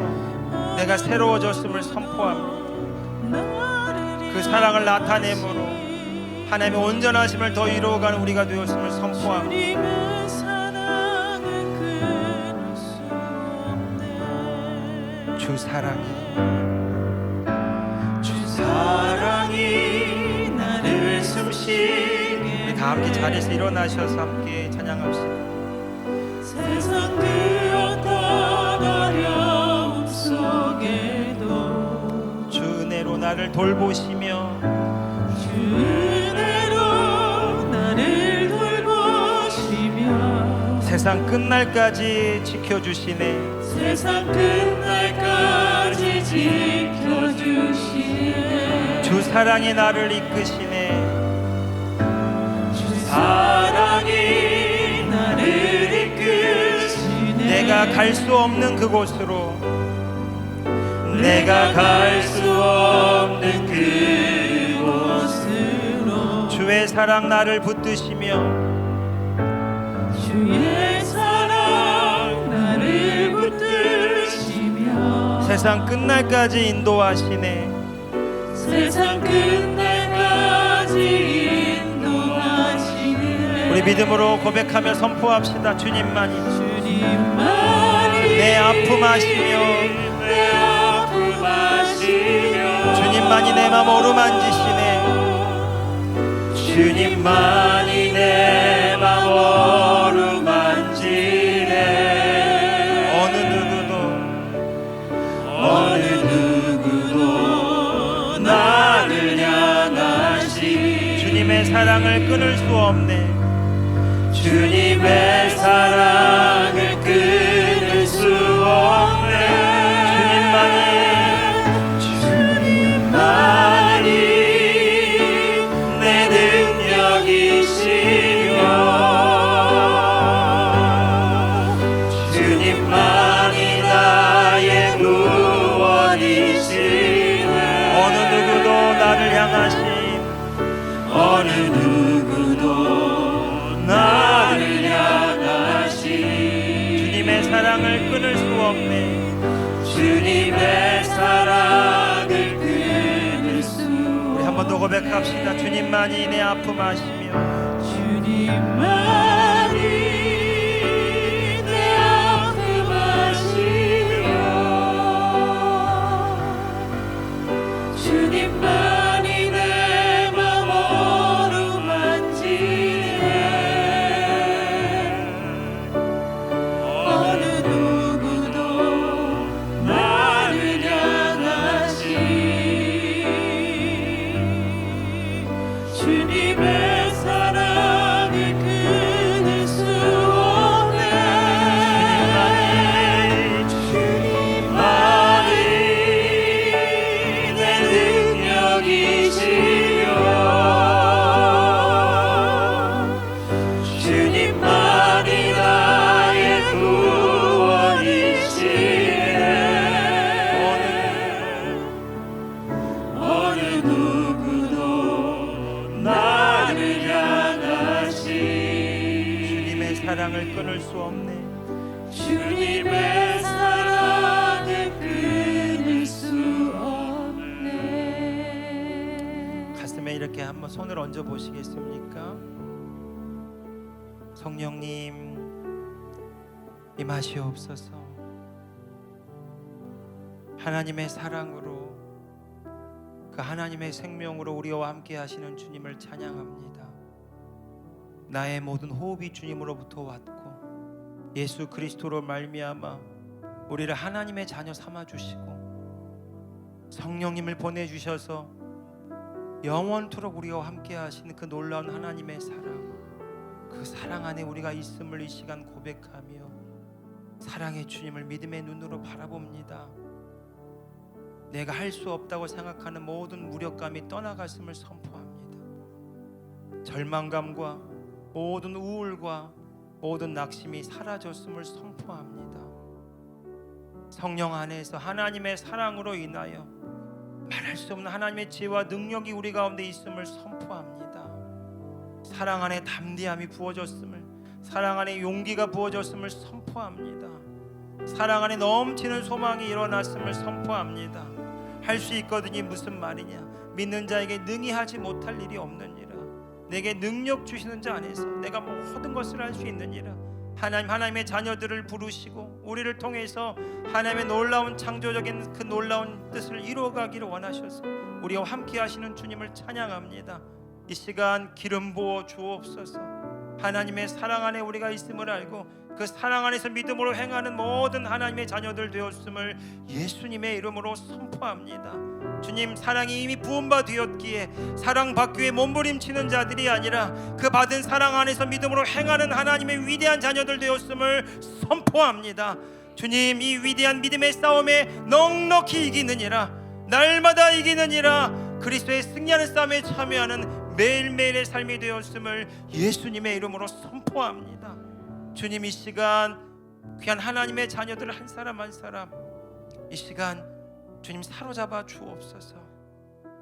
Speaker 1: 내가 새로워졌음을 선포합니다. 그 사랑을 나타내므로 하나님의 온전하심을 더 이루어가는 우리가 되었음을 선포합니다. 주 사랑이 나를 숨쉬게. 우리 다 함께 자리에서 일어나셔서 함께 찬양합시다.
Speaker 2: 세상 그 어떤 어려움 속에도
Speaker 1: 주 은혜로 나를 돌보시며
Speaker 2: 주 은혜로 나를 돌보시며
Speaker 1: 세상 끝날까지 지켜주시네.
Speaker 2: 세상 끝날까지 지켜주시네.
Speaker 1: 주 사랑이 나를 이끄시네.
Speaker 2: 주 사랑이 나를 이끄시네.
Speaker 1: 내가 갈 수 없는 그곳으로,
Speaker 2: 내가 갈 수 없는 그곳으로
Speaker 1: 주의 사랑 나를 붙드시며
Speaker 2: 주의 사랑 나를 붙드시며
Speaker 1: 세상 끝날까지 인도하시네.
Speaker 2: 세상 끝날까지 인도하시네.
Speaker 1: 우리 믿음으로 고백하며 선포합시다. 주님만이
Speaker 2: 주님만이
Speaker 1: 내 아픔 아시며
Speaker 2: 내 아픔 아시며
Speaker 1: 주님만이 내 맘 어루만지시네.
Speaker 2: 주님만이 내 맘 어루만지네. 어느 누구도 나를 향하시
Speaker 1: 주님의 사랑을 끊을 수 없네.
Speaker 2: 주님의 사랑을 끊을 수 없네. 주님만이 내 능력이시며 주님만이 나의 구원이시네.
Speaker 1: 어느 누구도 나를 향하신
Speaker 2: 어느 누구도 나를 향하시
Speaker 1: 주님의 사랑을 끊을 수 없네.
Speaker 2: 주님의 사랑을 끊을 수
Speaker 1: 우리 한 번 더 고백합시다. 주님만이 내 아픔 아시며
Speaker 2: 주님만이 내 아픔 아시며 주님만이 내 맘 어루만지네. 어느 누구도 나를 향하시 주님의 사랑을 끊을 수 없네. 주님만이 내 능력이시며 주님만이 나의 구원이시네. 어느 누구도 나를 향하시
Speaker 1: 주님의 사랑을 끊을 수 없네.
Speaker 2: 주님의 사랑을 끊을 수 없네.
Speaker 1: 가슴에 이렇게 한번 손을 얹어 보시겠습니까? 성령님 임하시옵소서. 하나님의 사랑으로 그 하나님의 생명으로 우리와 함께 하시는 주님을 찬양합니다. 나의 모든 호흡이 주님으로부터 왔고 예수 그리스도로 말미암아 우리를 하나님의 자녀 삼아 주시고 성령님을 보내 주셔서 영원토록 우리와 함께 하시는 그 놀라운 하나님의 사랑, 그 사랑 안에 우리가 있음을 이 시간 고백하며 사랑의 주님을 믿음의 눈으로 바라봅니다. 내가 할 수 없다고 생각하는 모든 무력감이 떠나갔음을 선포합니다. 절망감과 모든 우울과 모든 낙심이 사라졌음을 선포합니다. 성령 안에서 하나님의 사랑으로 인하여 말할 수 없는 하나님의 지혜와 능력이 우리 가운데 있음을 선포합니다. 사랑 안에 담대함이 부어졌음을, 사랑 안에 용기가 부어졌음을 선포합니다. 사랑 안에 넘치는 소망이 일어났음을 선포합니다. 할 수 있거든이 무슨 말이냐? 믿는 자에게 능히 하지 못할 일이 없느니라. 내게 능력 주시는 자 안에서 내가 모든 것을 할 수 있느니라. 하나님의 자녀들을 부르시고 우리를 통해서 하나님의 놀라운 창조적인 그 놀라운 뜻을 이루어가기를 원하셔서 우리와 함께 하시는 주님을 찬양합니다. 이 시간 기름 부어 주옵소서. 하나님의 사랑 안에 우리가 있음을 알고 그 사랑 안에서 믿음으로 행하는 모든 하나님의 자녀들 되었음을 예수님의 이름으로 선포합니다. 주님, 사랑이 이미 부음바 되었기에 사랑받기 위해 몸부림치는 자들이 아니라 그 받은 사랑 안에서 믿음으로 행하는 하나님의 위대한 자녀들 되었음을 선포합니다. 주님, 이 위대한 믿음의 싸움에 넉넉히 이기느니라, 날마다 이기느니라, 그리스도의 승리하는 싸움에 참여하는 매일매일의 삶이 되었음을 예수님의 이름으로 선포합니다. 주님, 이 시간 귀한 하나님의 자녀들 한 사람 한 사람 이 시간 주님 사로잡아 주옵소서.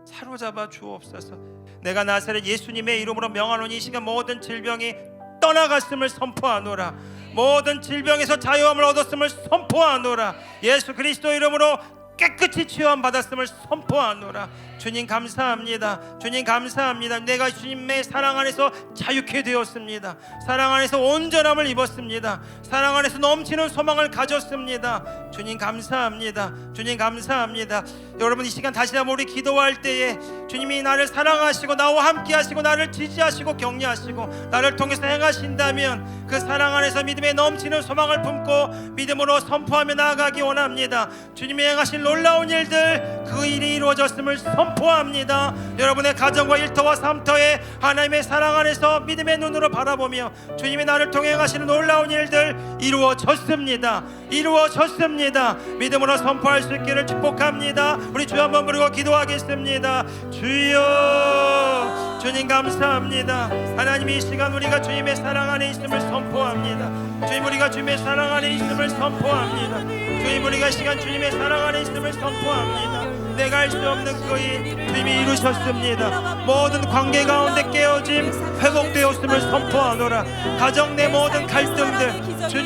Speaker 1: 사로잡아 주옵소서. 내가 나사렛 예수님의 이름으로 명하노니 이 시간 모든 질병이 떠나갔음을 선포하노라. 모든 질병에서 자유함을 얻었음을 선포하노라. 예수 그리스도 이름으로 깨끗이 치유받았음을 선포하노라. 주님 감사합니다. 주님 감사합니다. 내가 주님의 사랑 안에서 자유케 되었습니다. 사랑 안에서 온전함을 입었습니다. 사랑 안에서 넘치는 소망을 가졌습니다. 주님 감사합니다. 주님 감사합니다. 여러분 이 시간 다시 한번 우리 기도할 때에 주님이 나를 사랑하시고 나와 함께 하시고 나를 지지하시고 격려하시고 나를 통해서 행하신다면 그 사랑 안에서 믿음에 넘치는 소망을 품고 믿음으로 선포하며 나아가기 원합니다. 주님이 행하신 놀라운 일들, 그 일이 이루어졌음을 선포합니다. 여러분의 가정과 일터와 삶터에 하나님의 사랑 안에서 믿음의 눈으로 바라보며 주님이 나를 통해 행하시는 놀라운 일들 이루어졌습니다. 이루어졌습니다. 믿음으로 선포할 수 있기를 축복합니다. 우리 주 한번 부르고 기도하겠습니다. 주여, 주님 감사합니다. 하나님 이 시간 우리가 주님의 사랑 안에 있음을 선포합니다. 주님 우리가 주님의 사랑 안에 있음을 선포합니다. 주님 우리가 이 시간 주님의 사랑 안에 있음을 선포합니다. 내가 할 수 없는 그 일 주님이 이루셨습니다. 모든 관계 가운데 깨어짐 회복되었음을 선포하노라. 가정 내 모든 갈등들 주님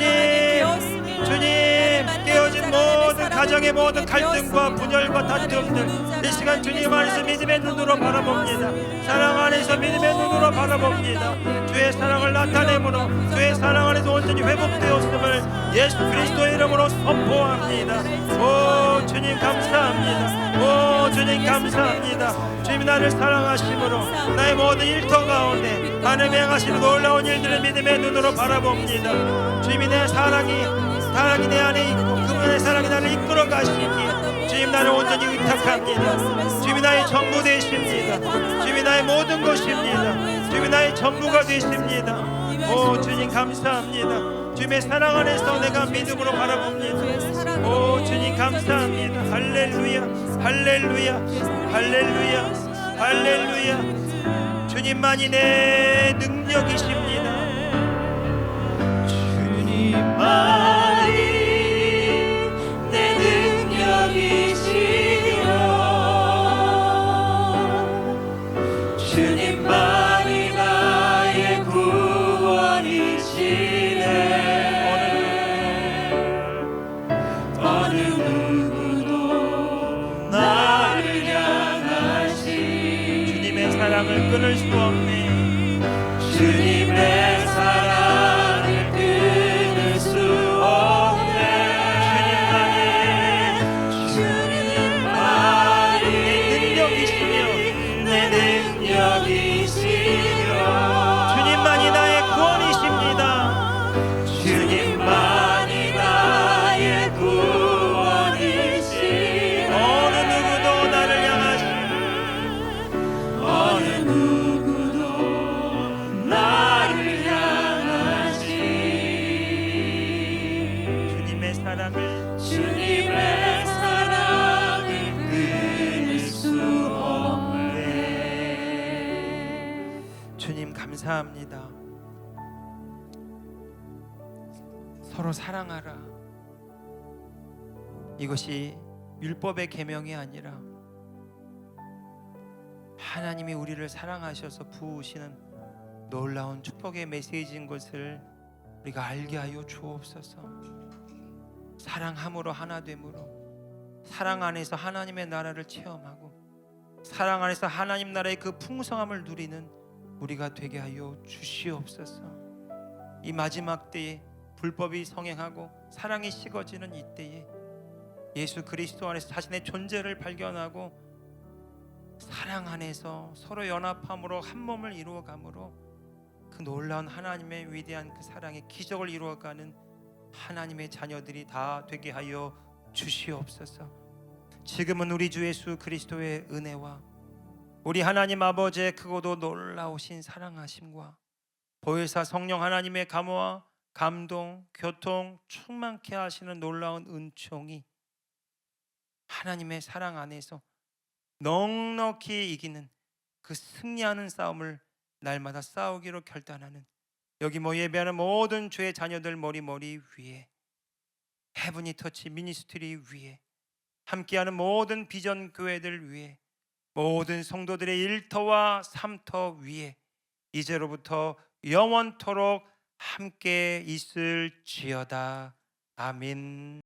Speaker 1: 깨어진 모든 가정의 모든 갈등과 분열과 다툼들 이 시간 주님 안에서 믿음의 눈으로 바라봅니다. 사랑 안에서 믿음의 눈으로 바라봅니다. 주의 사랑을 나타내므로 주의 사랑 안에서 온전히 회복되었음을 예수 그리스도의 이름으로 선포합니다. 오 주님 감사합니다. 오 주님 감사합니다. 주님이 나를 사랑하심으로 나의 모든 일터 가운데 하나님 행하시는 놀라운 일들을 믿음의 눈으로 바라봅니다. 주님이 내 사랑이 내 안에 있고 그분의 사랑이 나를 이끌어 가시기에 주님 나를 온전히 의탁합니다. 주님이 나의 전부 되십니다. 주님이 나의 모든 것입니다. 주님이 나의 전부가 되십니다. 오 주님 감사합니다. 주님의 사랑 안에서 내가 믿음으로 바라봅니다. 오 주님 감사합니다. 할렐루야 할렐루야 할렐루야 할렐루야. 주님만이 내 능력이십니다. 주님만
Speaker 2: 주님만이 나의 구원이시네. 어느 누구도 나를 향하시
Speaker 1: 주님의 사랑을 끊을 수 없네.
Speaker 2: 주님의 사랑을 끊을 수 없네. 주님만이
Speaker 1: 능력이시며
Speaker 2: 내 능력이시며
Speaker 1: 주님만이 나의 구원이십니다.
Speaker 2: 주님만이 나의 구원이시네.
Speaker 1: 어느 누구도 나를 향하시
Speaker 2: 어느 누구도 나를 향하시
Speaker 1: 주님의 사랑을
Speaker 2: 주님의 사랑을 끊을 수 없네.
Speaker 1: 주님 감사합니다. 서로 사랑하라. 이것이 율법의 계명이 아니라 하나님이 우리를 사랑하셔서 부으시는 놀라운 축복의 메시지인 것을 우리가 알게 하여 주옵소서. 사랑함으로 하나됨으로 사랑 안에서 하나님의 나라를 체험하고 사랑 안에서 하나님 나라의 그 풍성함을 누리는 우리가 되게 하여 주시옵소서. 이 마지막 때에 불법이 성행하고 사랑이 식어지는 이 때에 예수 그리스도 안에서 자신의 존재를 발견하고 사랑 안에서 서로 연합함으로 한 몸을 이루어감으로 그 놀라운 하나님의 위대한 그 사랑의 기적을 이루어가는 하나님의 자녀들이 다 되게 하여 주시옵소서. 지금은 우리 주 예수 그리스도의 은혜와 우리 하나님 아버지의 크고도 놀라우신 사랑하심과 보혜사 성령 하나님의 감화와 감동, 교통 충만케 하시는 놀라운 은총이 하나님의 사랑 안에서 넉넉히 이기는 그 승리하는 싸움을 날마다 싸우기로 결단하는 여기 예배하는 모든 주의 자녀들 머리 위에 헤브니 터치 미니스트리 위에 함께하는 모든 비전 교회들 위에 모든 성도들의 일터와 삶터 위에 이제로부터 영원토록 함께 있을지어다. 아멘.